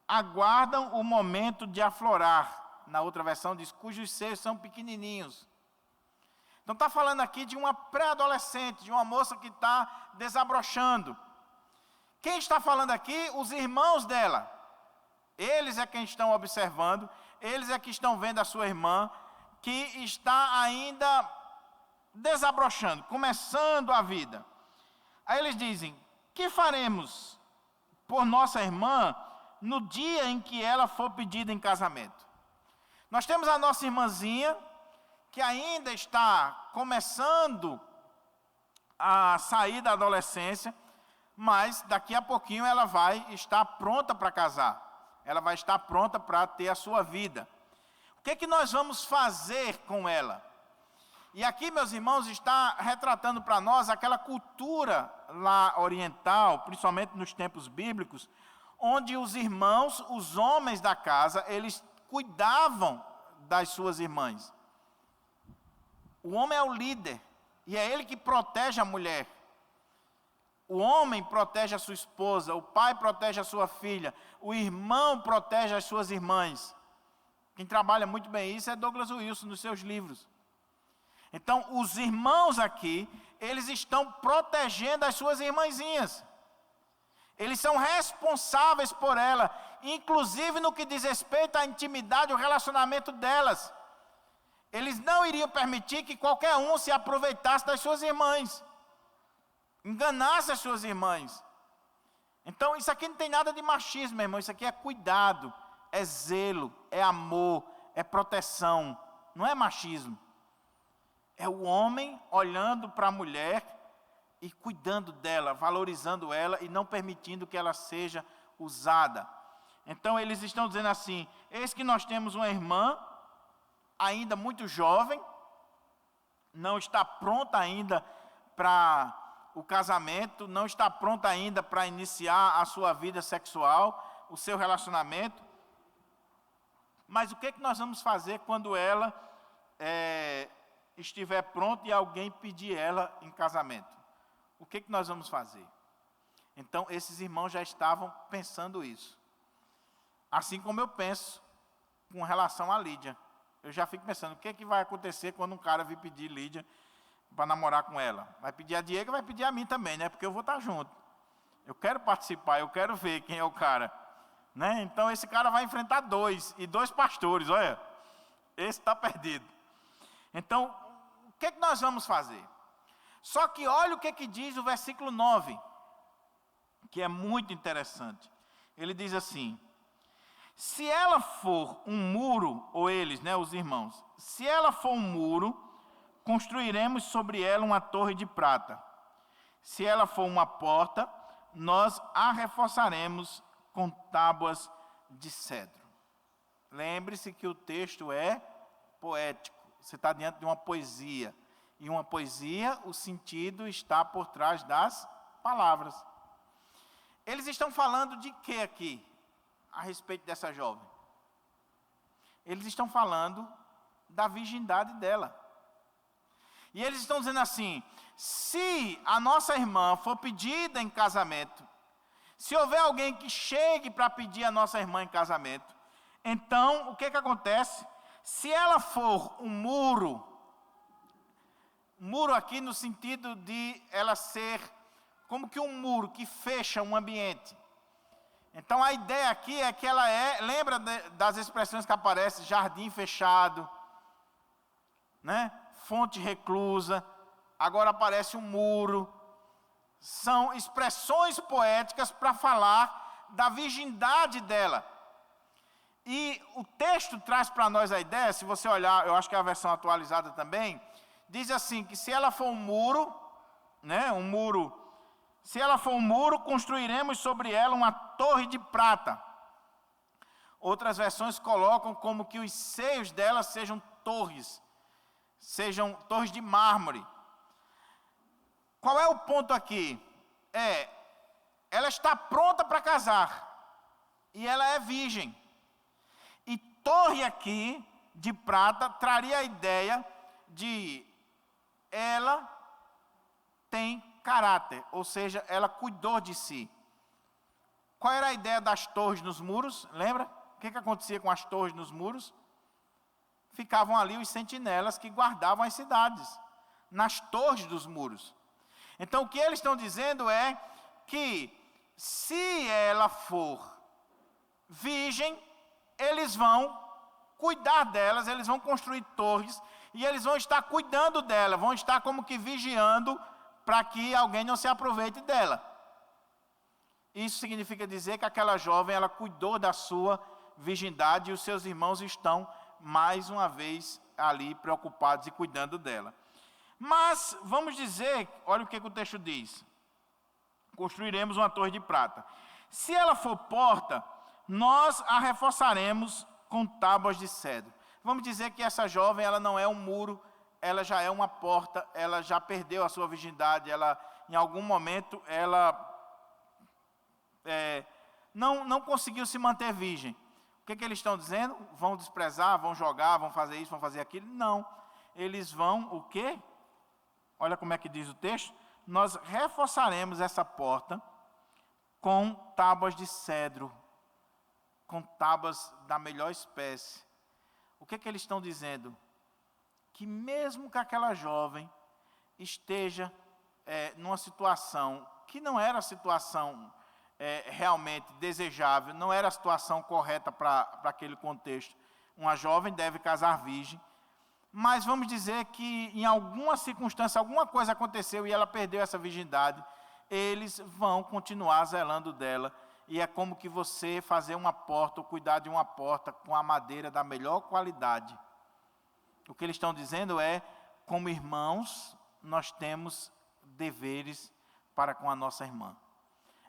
Speaker 1: aguardam o momento de aflorar. Na outra versão diz, cujos seios são pequenininhos. Então está falando aqui de uma pré-adolescente, de uma moça que está desabrochando. Quem está falando aqui? Os irmãos dela. Eles é quem estão observando, eles é que estão vendo a sua irmã, que está ainda desabrochando, começando a vida. Aí eles dizem, que faremos por nossa irmã no dia em que ela for pedida em casamento. Nós temos a nossa irmãzinha, que ainda está começando a sair da adolescência, mas daqui a pouquinho ela vai estar pronta para casar. Ela vai estar pronta para ter a sua vida. O que é que nós vamos fazer com ela? E aqui, meus irmãos, está retratando para nós aquela cultura lá oriental, principalmente nos tempos bíblicos, onde os irmãos, os homens da casa, eles cuidavam das suas irmãs. O homem é o líder, e é ele que protege a mulher. O homem protege a sua esposa, o pai protege a sua filha, o irmão protege as suas irmãs. Quem trabalha muito bem isso é Douglas Wilson, nos seus livros. Então, os irmãos aqui, eles estão protegendo as suas irmãzinhas. Eles são responsáveis por ela, inclusive no que diz respeito à intimidade, o relacionamento delas. Eles não iriam permitir que qualquer um se aproveitasse das suas irmãs, enganasse as suas irmãs. Então, isso aqui não tem nada de machismo, meu irmão. Isso aqui é cuidado, é zelo, é amor, é proteção. Não é machismo. É o homem olhando para a mulher e cuidando dela, valorizando ela e não permitindo que ela seja usada. Então eles estão dizendo assim: eis que nós temos uma irmã, ainda muito jovem, não está pronta ainda para o casamento, não está pronta ainda para iniciar a sua vida sexual, o seu relacionamento. Mas o que é que nós vamos fazer quando ela estiver pronta e alguém pedir ela em casamento? O que nós vamos fazer? Então, esses irmãos já estavam pensando isso. Assim como eu penso com relação a Lídia. Eu já fico pensando, o que vai acontecer quando um cara vir pedir Lídia para namorar com ela? Vai pedir a Diego, vai pedir a mim também, né? Porque eu vou estar junto. Eu quero participar, eu quero ver quem é o cara. Né? Então, esse cara vai enfrentar dois pastores, olha. Esse está perdido. Então, o que nós vamos fazer? Só que olha o que diz o versículo 9, que é muito interessante. Ele diz assim: se ela for um muro, ou eles, né, os irmãos, se ela for um muro, construiremos sobre ela uma torre de prata. Se ela for uma porta, nós a reforçaremos com tábuas de cedro. Lembre-se que o texto é poético. Você está diante de uma poesia. E uma poesia, o sentido está por trás das palavras. Eles estão falando de quê aqui, a respeito dessa jovem? Eles estão falando da virgindade dela. E eles estão dizendo assim: se a nossa irmã for pedida em casamento, se houver alguém que chegue para pedir a nossa irmã em casamento, então o que acontece? Se ela for um muro aqui no sentido de ela ser como que um muro que fecha um ambiente. Então a ideia aqui é que ela lembra das expressões que aparecem, jardim fechado, né? Fonte reclusa, agora aparece um muro. São expressões poéticas para falar da virgindade dela. E o texto traz para nós a ideia, se você olhar, eu acho que é a versão atualizada também, diz assim, que se ela for um muro, né, se ela for um muro, construiremos sobre ela uma torre de prata. Outras versões colocam como que os seios dela sejam torres de mármore. Qual é o ponto aqui? Ela está pronta para casar, e ela é virgem. E torre aqui, de prata, traria a ideia de ela tem caráter, ou seja, ela cuidou de si. Qual era a ideia das torres nos muros? Lembra? O que acontecia com as torres nos muros? Ficavam ali os sentinelas que guardavam as cidades, nas torres dos muros. Então, o que eles estão dizendo é que, se ela for virgem, eles vão cuidar delas, eles vão construir torres, e eles vão estar cuidando dela, vão estar como que vigiando, para que alguém não se aproveite dela. Isso significa dizer que aquela jovem, ela cuidou da sua virgindade e os seus irmãos estão, mais uma vez, ali preocupados e cuidando dela. Mas, vamos dizer, olha o que o texto diz. Construiremos uma torre de prata. Se ela for porta, nós a reforçaremos com tábuas de cedro. Vamos dizer que essa jovem, ela não é um muro, ela já é uma porta, ela já perdeu a sua virgindade, ela, em algum momento, ela não conseguiu se manter virgem. O que eles estão dizendo? Vão desprezar, vão jogar, vão fazer isso, vão fazer aquilo? Não. Eles vão, o quê? Olha como é que diz o texto. Nós reforçaremos essa porta com tábuas de cedro, com tábuas da melhor espécie. O que eles estão dizendo? Que mesmo que aquela jovem esteja numa situação que não era a situação realmente desejável, não era a situação correta para aquele contexto. Uma jovem deve casar virgem, mas vamos dizer que em alguma circunstância, alguma coisa aconteceu e ela perdeu essa virgindade, eles vão continuar zelando dela, e é como que você fazer uma porta, ou cuidar de uma porta com a madeira da melhor qualidade. O que eles estão dizendo é, como irmãos, nós temos deveres para com a nossa irmã.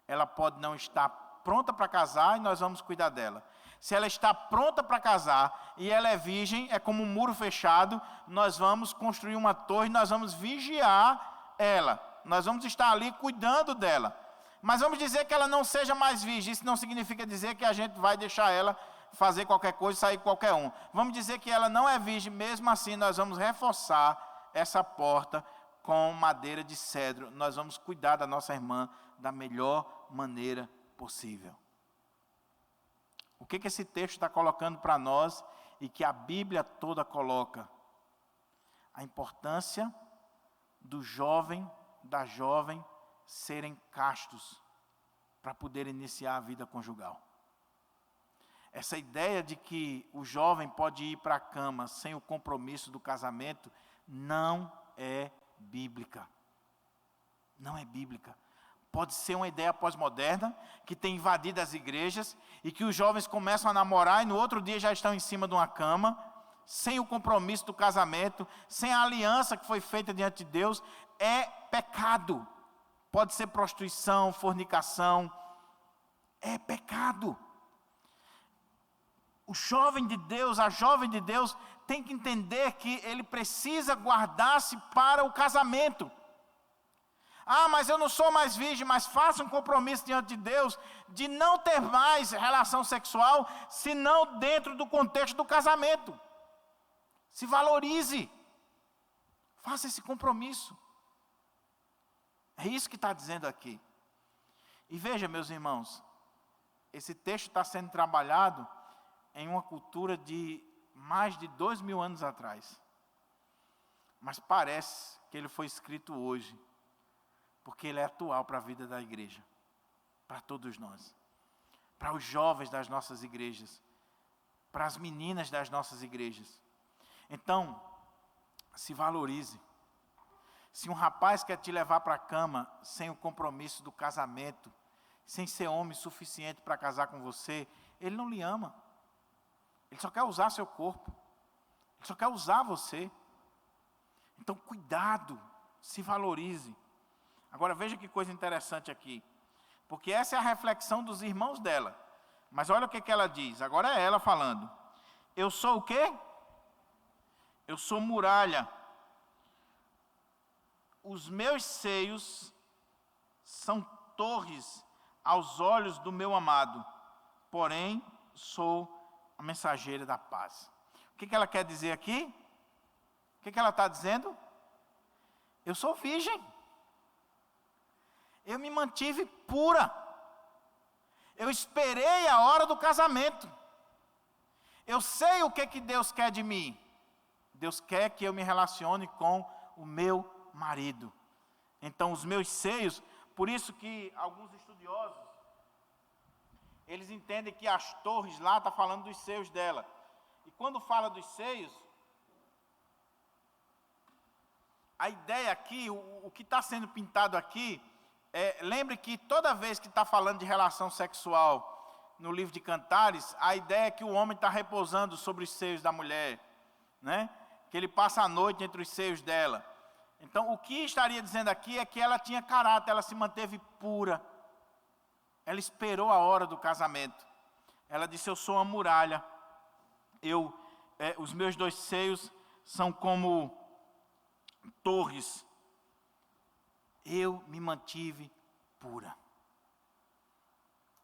Speaker 1: Ela pode não estar pronta para casar e nós vamos cuidar dela. Se ela está pronta para casar e ela é virgem, é como um muro fechado, nós vamos construir uma torre, nós vamos vigiar ela. Nós vamos estar ali cuidando dela. Mas vamos dizer que ela não seja mais virgem. Isso não significa dizer que a gente vai deixar ela fazer qualquer coisa e sair qualquer um. Vamos dizer que ela não é virgem, mesmo assim nós vamos reforçar essa porta com madeira de cedro. Nós vamos cuidar da nossa irmã da melhor maneira possível. O que esse texto está colocando para nós e que a Bíblia toda coloca? A importância do jovem, da jovem, serem castos para poder iniciar a vida conjugal. Essa ideia de que o jovem pode ir para a cama sem o compromisso do casamento não é bíblica. Não é bíblica. Pode ser uma ideia pós-moderna que tem invadido as igrejas e que os jovens começam a namorar e no outro dia já estão em cima de uma cama, sem o compromisso do casamento, sem a aliança que foi feita diante de Deus. É pecado. Pode ser prostituição, fornicação. É pecado. O jovem de Deus, a jovem de Deus, tem que entender que ele precisa guardar-se para o casamento. Ah, mas eu não sou mais virgem, mas faça um compromisso diante de Deus de não ter mais relação sexual, senão dentro do contexto do casamento. Se valorize. Faça esse compromisso. É isso que está dizendo aqui. E veja, meus irmãos, esse texto está sendo trabalhado em uma cultura de mais de 2000 anos atrás. Mas parece que ele foi escrito hoje, porque ele é atual para a vida da igreja, para todos nós, para os jovens das nossas igrejas, para as meninas das nossas igrejas. Então, se valorize. Se um rapaz quer te levar para a cama sem o compromisso do casamento, sem ser homem suficiente para casar com você, ele não lhe ama. Ele só quer usar seu corpo. Ele só quer usar você. Então, cuidado, se valorize. Agora, veja que coisa interessante aqui. Porque essa é a reflexão dos irmãos dela. Mas olha o que ela diz. Agora é ela falando. Eu sou o quê? Eu sou muralha. Os meus seios são torres aos olhos do meu amado. Porém, sou a mensageira da paz. O que ela quer dizer aqui? O que ela está dizendo? Eu sou virgem. Eu me mantive pura. Eu esperei a hora do casamento. Eu sei o que Deus quer de mim. Deus quer que eu me relacione com o meu marido. Então, os meus seios, por isso que alguns estudiosos, eles entendem que as torres lá está falando dos seios dela. E quando fala dos seios, a ideia aqui, o que está sendo pintado aqui, lembre que toda vez que está falando de relação sexual no livro de Cantares, a ideia é que o homem está repousando sobre os seios da mulher, né? Que ele passa a noite entre os seios dela. Então, o que estaria dizendo aqui é que ela tinha caráter, ela se manteve pura. Ela esperou a hora do casamento. Ela disse, eu sou uma muralha. Os meus 2 seios são como torres. Eu me mantive pura.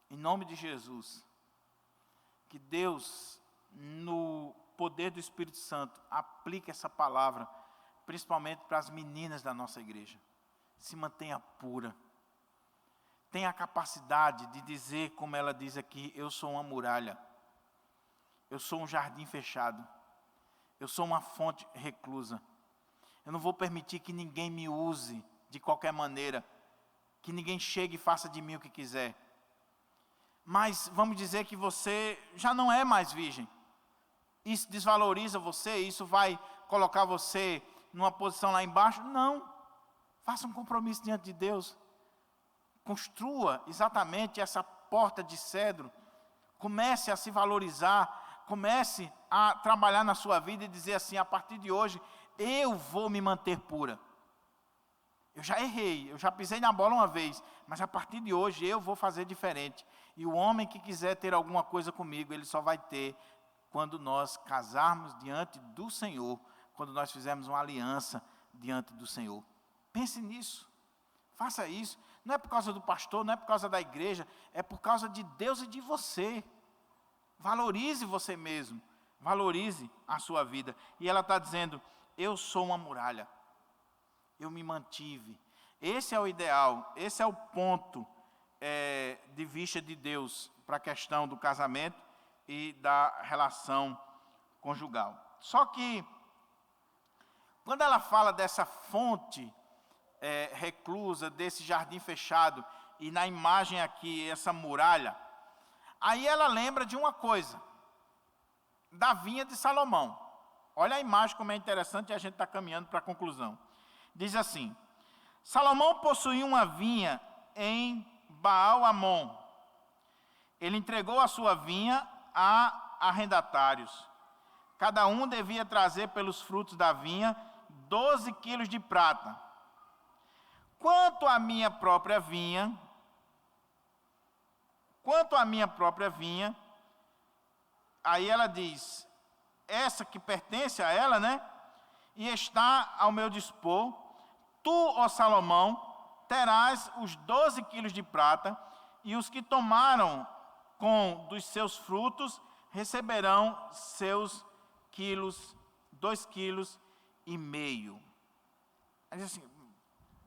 Speaker 1: Em nome de Jesus, que Deus, no poder do Espírito Santo, aplique essa palavra, principalmente para as meninas da nossa igreja. Se mantenha pura. Tenha a capacidade de dizer, como ela diz aqui, eu sou uma muralha. Eu sou um jardim fechado. Eu sou uma fonte reclusa. Eu não vou permitir que ninguém me use de qualquer maneira. Que ninguém chegue e faça de mim o que quiser. Mas vamos dizer que você já não é mais virgem. Isso desvaloriza você, isso vai colocar você numa posição lá embaixo? Não. Faça um compromisso diante de Deus. Construa exatamente essa porta de cedro. Comece a se valorizar. Comece a trabalhar na sua vida e dizer assim, a partir de hoje, eu vou me manter pura. Eu já errei, eu já pisei na bola uma vez, mas a partir de hoje eu vou fazer diferente. E o homem que quiser ter alguma coisa comigo, ele só vai ter quando nós casarmos diante do Senhor, quando nós fizermos uma aliança diante do Senhor. Pense nisso, faça isso. Não é por causa do pastor, não é por causa da igreja, é por causa de Deus e de você. Valorize você mesmo, valorize a sua vida. E ela está dizendo, eu sou uma muralha. Eu me mantive. Esse é o ideal, esse é o ponto de vista de Deus para a questão do casamento e da relação conjugal. Só que, quando ela fala dessa fonte reclusa, desse jardim fechado, e na imagem aqui, essa muralha, aí ela lembra de uma coisa, da vinha de Salomão. Olha a imagem como é interessante e a gente está caminhando para a conclusão. Diz assim, Salomão possuía uma vinha em Baal-Amon. Ele entregou a sua vinha a arrendatários. Cada um devia trazer pelos frutos da vinha 12 quilos de prata. Quanto à minha própria vinha, aí ela diz, essa que pertence a ela, né? E está ao meu dispor, tu, ó Salomão, terás os 12 quilos de prata, e os que tomaram dos seus frutos receberão seus quilos, 2,5 quilos. Mas assim,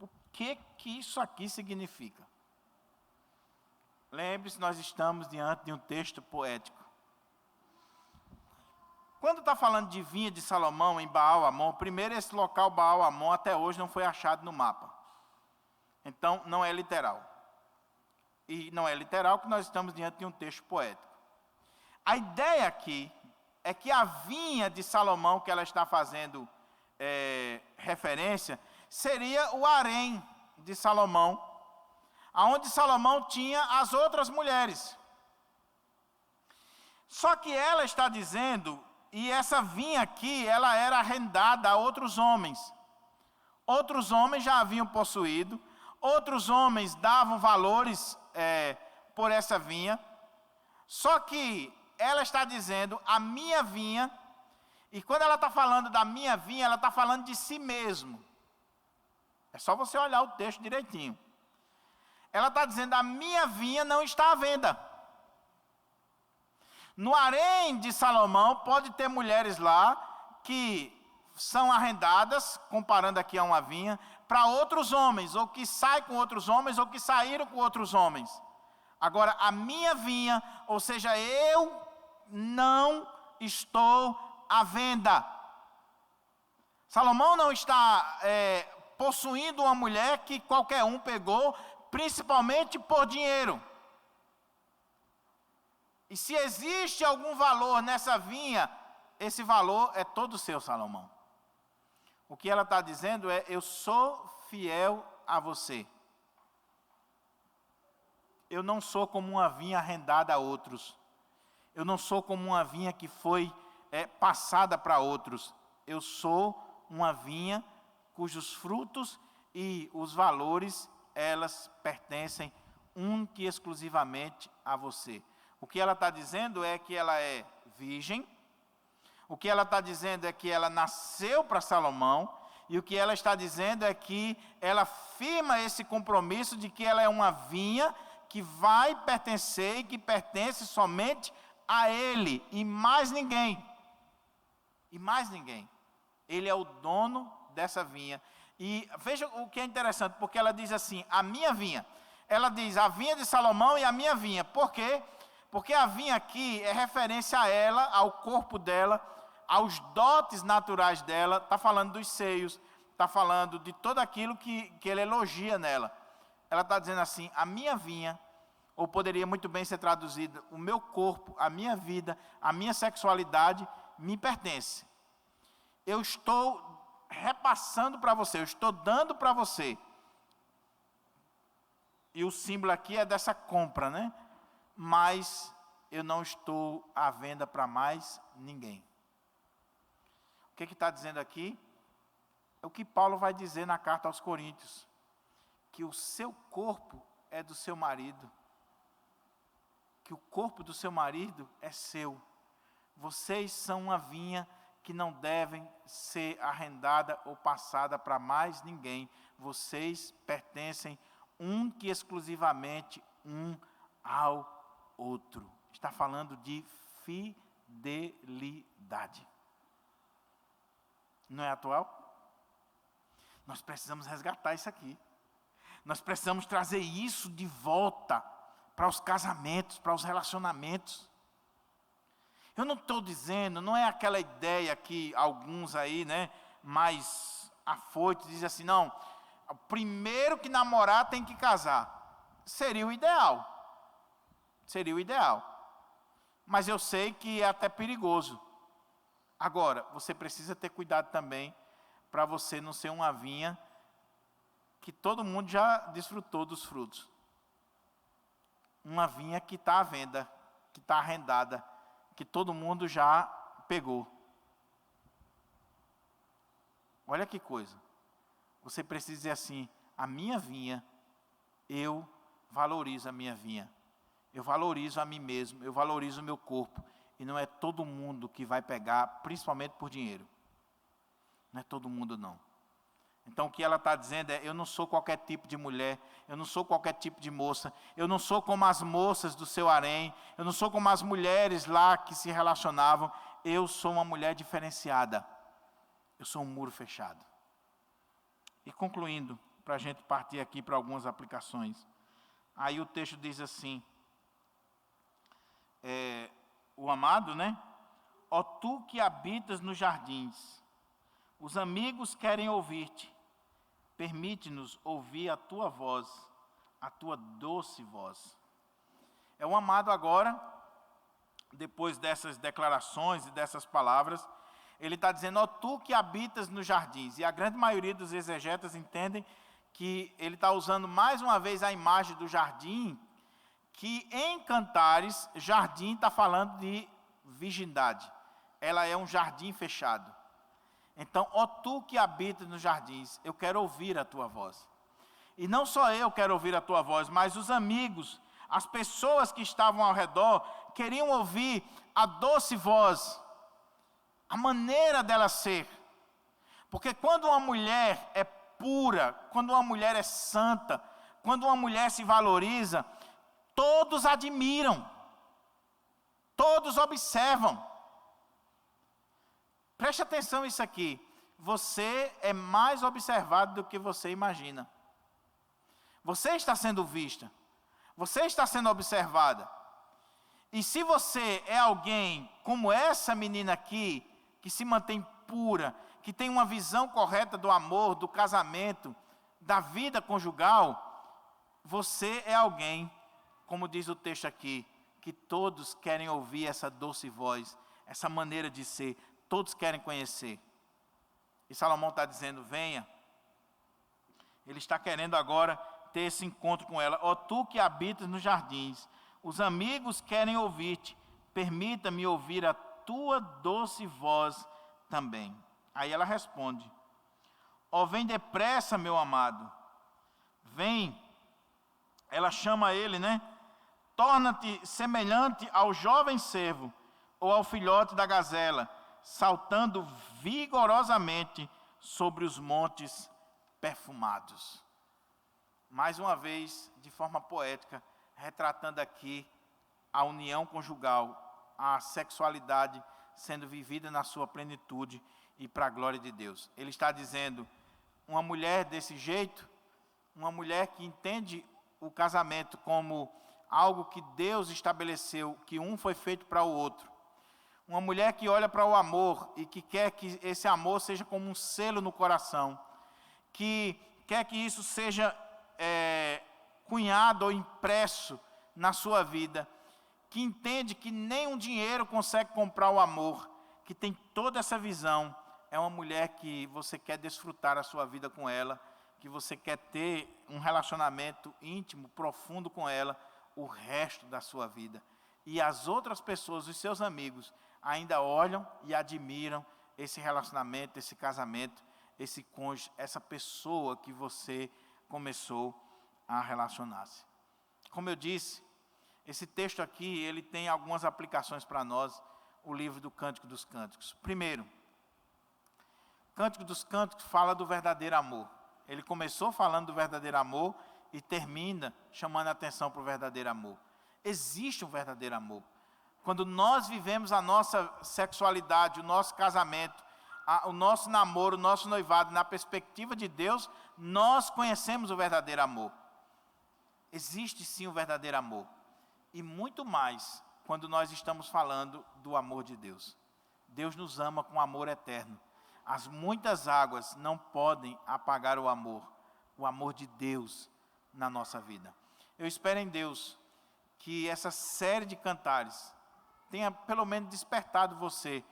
Speaker 1: o que isso aqui significa? Lembre-se, nós estamos diante de um texto poético. Quando está falando de vinha de Salomão em Baal-Amon, primeiro esse local Baal-Amon até hoje não foi achado no mapa. Então não é literal. E não é literal que nós estamos diante de um texto poético. A ideia aqui é que a vinha de Salomão que ela está fazendo referência seria o harém de Salomão, aonde Salomão tinha as outras mulheres. Só que ela está dizendo, e essa vinha aqui, ela era arrendada a outros homens. Outros homens já haviam possuído, outros homens davam valores por essa vinha. Só que ela está dizendo, a minha vinha, e quando ela está falando da minha vinha, ela está falando de si mesmo. É só você olhar o texto direitinho. Ela está dizendo, a minha vinha não está à venda. No harém de Salomão, pode ter mulheres lá que são arrendadas, comparando aqui a uma vinha, para outros homens, ou que saem com outros homens, ou que saíram com outros homens. Agora, a minha vinha, ou seja, eu não estou à venda. Salomão não está possuindo uma mulher que qualquer um pegou, principalmente por dinheiro. E se existe algum valor nessa vinha, esse valor é todo seu, Salomão. O que ela está dizendo é, eu sou fiel a você. eu não sou como uma vinha arrendada a outros. Eu não sou como uma vinha que foi passada para outros. Eu sou uma vinha cujos frutos e os valores, elas pertencem única e exclusivamente a você. O que ela está dizendo é que ela é virgem. O que ela está dizendo é que ela nasceu para Salomão. E o que ela está dizendo é que ela firma esse compromisso de que ela é uma vinha que vai pertencer e que pertence somente a ele e mais ninguém. E mais ninguém. Ele é o dono dessa vinha. E veja o que é interessante, porque ela diz assim, a minha vinha. Ela diz a vinha de Salomão e a minha vinha. Por quê? Porque a vinha aqui é referência a ela, ao corpo dela, aos dotes naturais dela. Está falando dos seios, está falando de tudo aquilo que ele elogia nela. Ela está dizendo assim, a minha vinha, ou poderia muito bem ser traduzido, o meu corpo, a minha vida, a minha sexualidade me pertence. Eu estou repassando para você, eu estou dando para você. E o símbolo aqui é dessa compra, né? Mas eu não estou à venda para mais ninguém. O que está dizendo aqui? É o que Paulo vai dizer na carta aos Coríntios. Que o seu corpo é do seu marido. Que o corpo do seu marido é seu. Vocês são uma vinha que não devem ser arrendada ou passada para mais ninguém. Vocês pertencem única e exclusivamente um ao outro. Está falando de fidelidade. Não é atual? Nós precisamos resgatar isso aqui. Nós precisamos trazer isso de volta para os casamentos, para os relacionamentos. Eu não estou dizendo, não é aquela ideia que alguns aí, né, mais afoitos, dizem assim, não, primeiro que namorar tem que casar. Seria o ideal. Seria o ideal. Mas eu sei que é até perigoso. Agora, você precisa ter cuidado também para você não ser uma vinha que todo mundo já desfrutou dos frutos. Uma vinha que está à venda, que está arrendada, que todo mundo já pegou. Olha que coisa. Você precisa dizer assim, a minha vinha, eu valorizo a minha vinha. Eu valorizo a mim mesmo, eu valorizo o meu corpo. E não é todo mundo que vai pegar, principalmente por dinheiro. Não é todo mundo, não. Então, o que ela está dizendo é, eu não sou qualquer tipo de mulher, eu não sou qualquer tipo de moça, eu não sou como as moças do seu harém, eu não sou como as mulheres lá que se relacionavam, eu sou uma mulher diferenciada. Eu sou um muro fechado. E concluindo, para a gente partir aqui para algumas aplicações. Aí o texto diz assim, o amado, né? Ó tu que habitas nos jardins, os amigos querem ouvir-te. Permite-nos ouvir a tua voz, a tua doce voz. É o amado agora, depois dessas declarações e dessas palavras, ele está dizendo, ó tu que habitas nos jardins. E a grande maioria dos exegetas entendem que ele está usando mais uma vez a imagem do jardim, que em Cantares, jardim está falando de virgindade. Ela é um jardim fechado. Então, ó tu que habitas nos jardins, eu quero ouvir a tua voz. E não só eu quero ouvir a tua voz, mas os amigos, as pessoas que estavam ao redor, queriam ouvir a doce voz, a maneira dela ser. Porque quando uma mulher é pura, quando uma mulher é santa, quando uma mulher se valoriza, todos admiram, todos observam. Preste atenção nisso aqui. Você é mais observado do que você imagina. Você está sendo vista. Você está sendo observada. E se você é alguém como essa menina aqui, que se mantém pura, que tem uma visão correta do amor, do casamento, da vida conjugal, você é alguém, como diz o texto aqui, que todos querem ouvir essa doce voz, essa maneira de ser. Todos querem conhecer. E Salomão está dizendo, venha. Ele está querendo agora ter esse encontro com ela. Ó tu que habitas nos jardins, os amigos querem ouvir-te, permita-me ouvir a tua doce voz também. Aí ela responde: ó, vem depressa, meu amado, vem. Ela chama ele, né? Torna-te semelhante ao jovem cervo, ou ao filhote da gazela, saltando vigorosamente sobre os montes perfumados. Mais uma vez, de forma poética, retratando aqui a união conjugal, a sexualidade sendo vivida na sua plenitude e para a glória de Deus. Ele está dizendo, uma mulher desse jeito, uma mulher que entende o casamento como algo que Deus estabeleceu, que um foi feito para o outro. Uma mulher que olha para o amor e que quer que esse amor seja como um selo no coração, que quer que isso seja cunhado ou impresso na sua vida, que entende que nem um dinheiro consegue comprar o amor, que tem toda essa visão. É uma mulher que você quer desfrutar a sua vida com ela, que você quer ter um relacionamento íntimo, profundo com ela, o resto da sua vida. E as outras pessoas, os seus amigos, ainda olham e admiram esse relacionamento, esse casamento, esse cônjuge, essa pessoa que você começou a relacionar-se. Como eu disse, esse texto aqui, ele tem algumas aplicações para nós, o livro do Cântico dos Cânticos. Primeiro, Cântico dos Cânticos fala do verdadeiro amor. Ele começou falando do verdadeiro amor e termina chamando a atenção para o verdadeiro amor. Existe um verdadeiro amor. Quando nós vivemos a nossa sexualidade, o nosso casamento, o nosso namoro, o nosso noivado, na perspectiva de Deus, nós conhecemos o verdadeiro amor. Existe sim o verdadeiro amor. E muito mais quando nós estamos falando do amor de Deus. Deus nos ama com amor eterno. As muitas águas não podem apagar o amor de Deus na nossa vida. Eu espero em Deus que essa série de cantares tenha pelo menos despertado você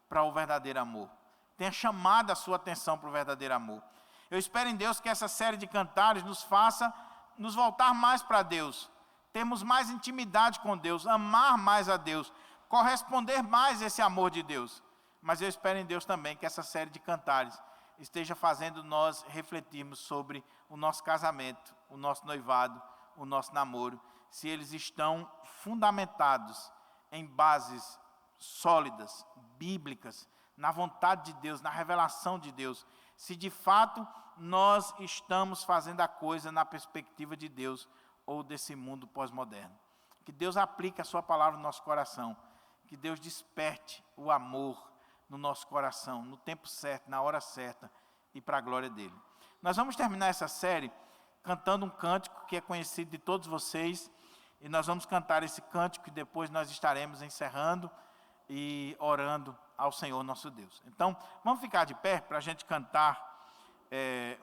Speaker 1: para o verdadeiro amor, tenha chamado a sua atenção para o verdadeiro amor. Eu espero em Deus que essa série de cantares nos faça nos voltar mais para Deus, termos mais intimidade com Deus, amar mais a Deus, corresponder mais a esse amor de Deus. Mas eu espero em Deus também que essa série de cantares esteja fazendo nós refletirmos sobre o nosso casamento, o nosso noivado, o nosso namoro, se eles estão fundamentados em bases sólidas, bíblicas, na vontade de Deus, na revelação de Deus, se de fato nós estamos fazendo a coisa na perspectiva de Deus ou desse mundo pós-moderno. Que Deus aplique a sua palavra no nosso coração, que Deus desperte o amor no nosso coração, no tempo certo, na hora certa e para a glória dele. Nós vamos terminar essa série cantando um cântico que é conhecido de todos vocês, e nós vamos cantar esse cântico e depois nós estaremos encerrando e orando ao Senhor nosso Deus. Então, vamos ficar de pé para a gente cantar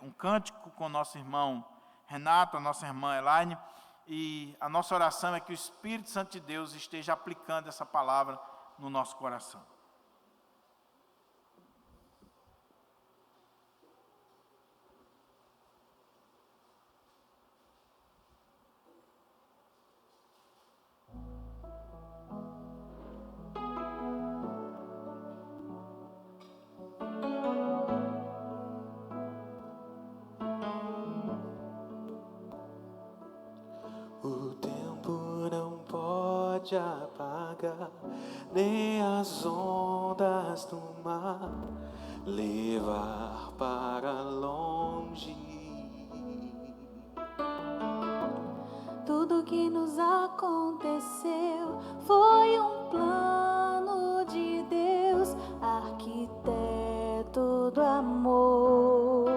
Speaker 1: um cântico com o nosso irmão Renato, a nossa irmã Elaine, e a nossa oração é que o Espírito Santo de Deus esteja aplicando essa palavra no nosso coração.
Speaker 2: O tempo não pode apagar, nem as ondas do mar levar para longe.
Speaker 3: Tudo que nos aconteceu foi um plano de Deus, arquiteto do amor.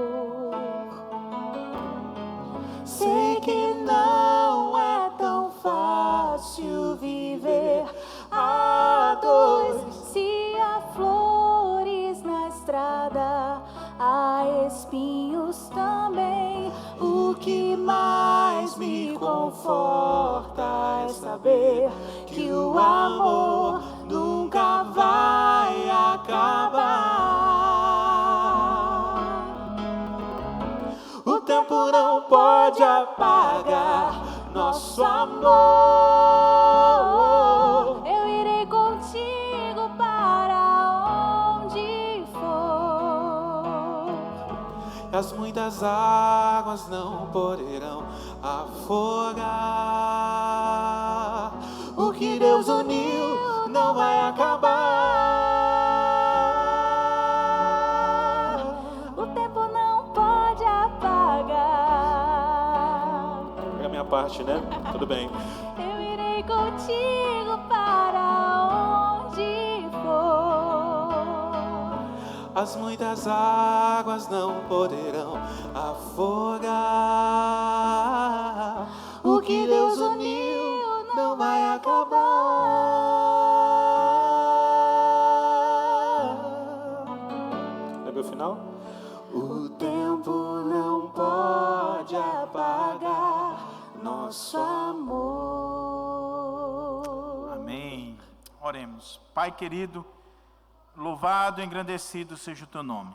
Speaker 3: Sei que não é tão fácil viver a dois. Se há flores na estrada, há espinhos também. O que mais me conforta é saber que o amor nunca vai acabar. O tempo não
Speaker 2: não pode apagar nosso amor.
Speaker 3: Eu irei contigo para onde for.
Speaker 2: As muitas águas não poderão afogar. O que Deus uniu não vai acabar.
Speaker 3: O tempo não pode apagar.
Speaker 2: É a minha parte, né? Tudo bem.
Speaker 3: Eu irei contigo para onde for.
Speaker 2: As muitas águas não poderão afogar. O que Deus uniu não vai acabar. Lembra o final? O tempo não pode apagar nosso amor.
Speaker 1: Amém. Oremos. Pai querido, louvado e engrandecido seja o teu nome.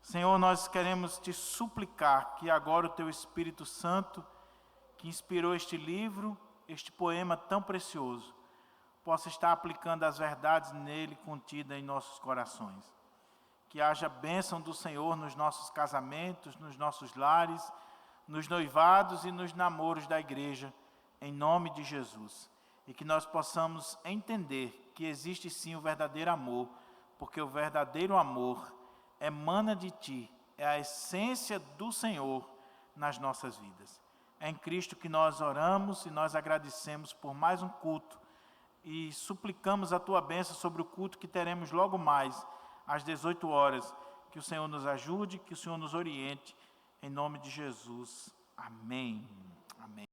Speaker 1: Senhor, nós queremos te suplicar que agora o teu Espírito Santo, que inspirou este livro, este poema tão precioso, possa estar aplicando as verdades nele contidas em nossos corações. Que haja bênção do Senhor nos nossos casamentos, nos nossos lares, nos noivados e nos namoros da igreja, em nome de Jesus. E que nós possamos entender que existe sim o verdadeiro amor, porque o verdadeiro amor emana de ti, é a essência do Senhor nas nossas vidas. É em Cristo que nós oramos e nós agradecemos por mais um culto e suplicamos a tua bênção sobre o culto que teremos logo mais, às 18 horas. Que o Senhor nos ajude, que o Senhor nos oriente, em nome de Jesus. Amém. Amém.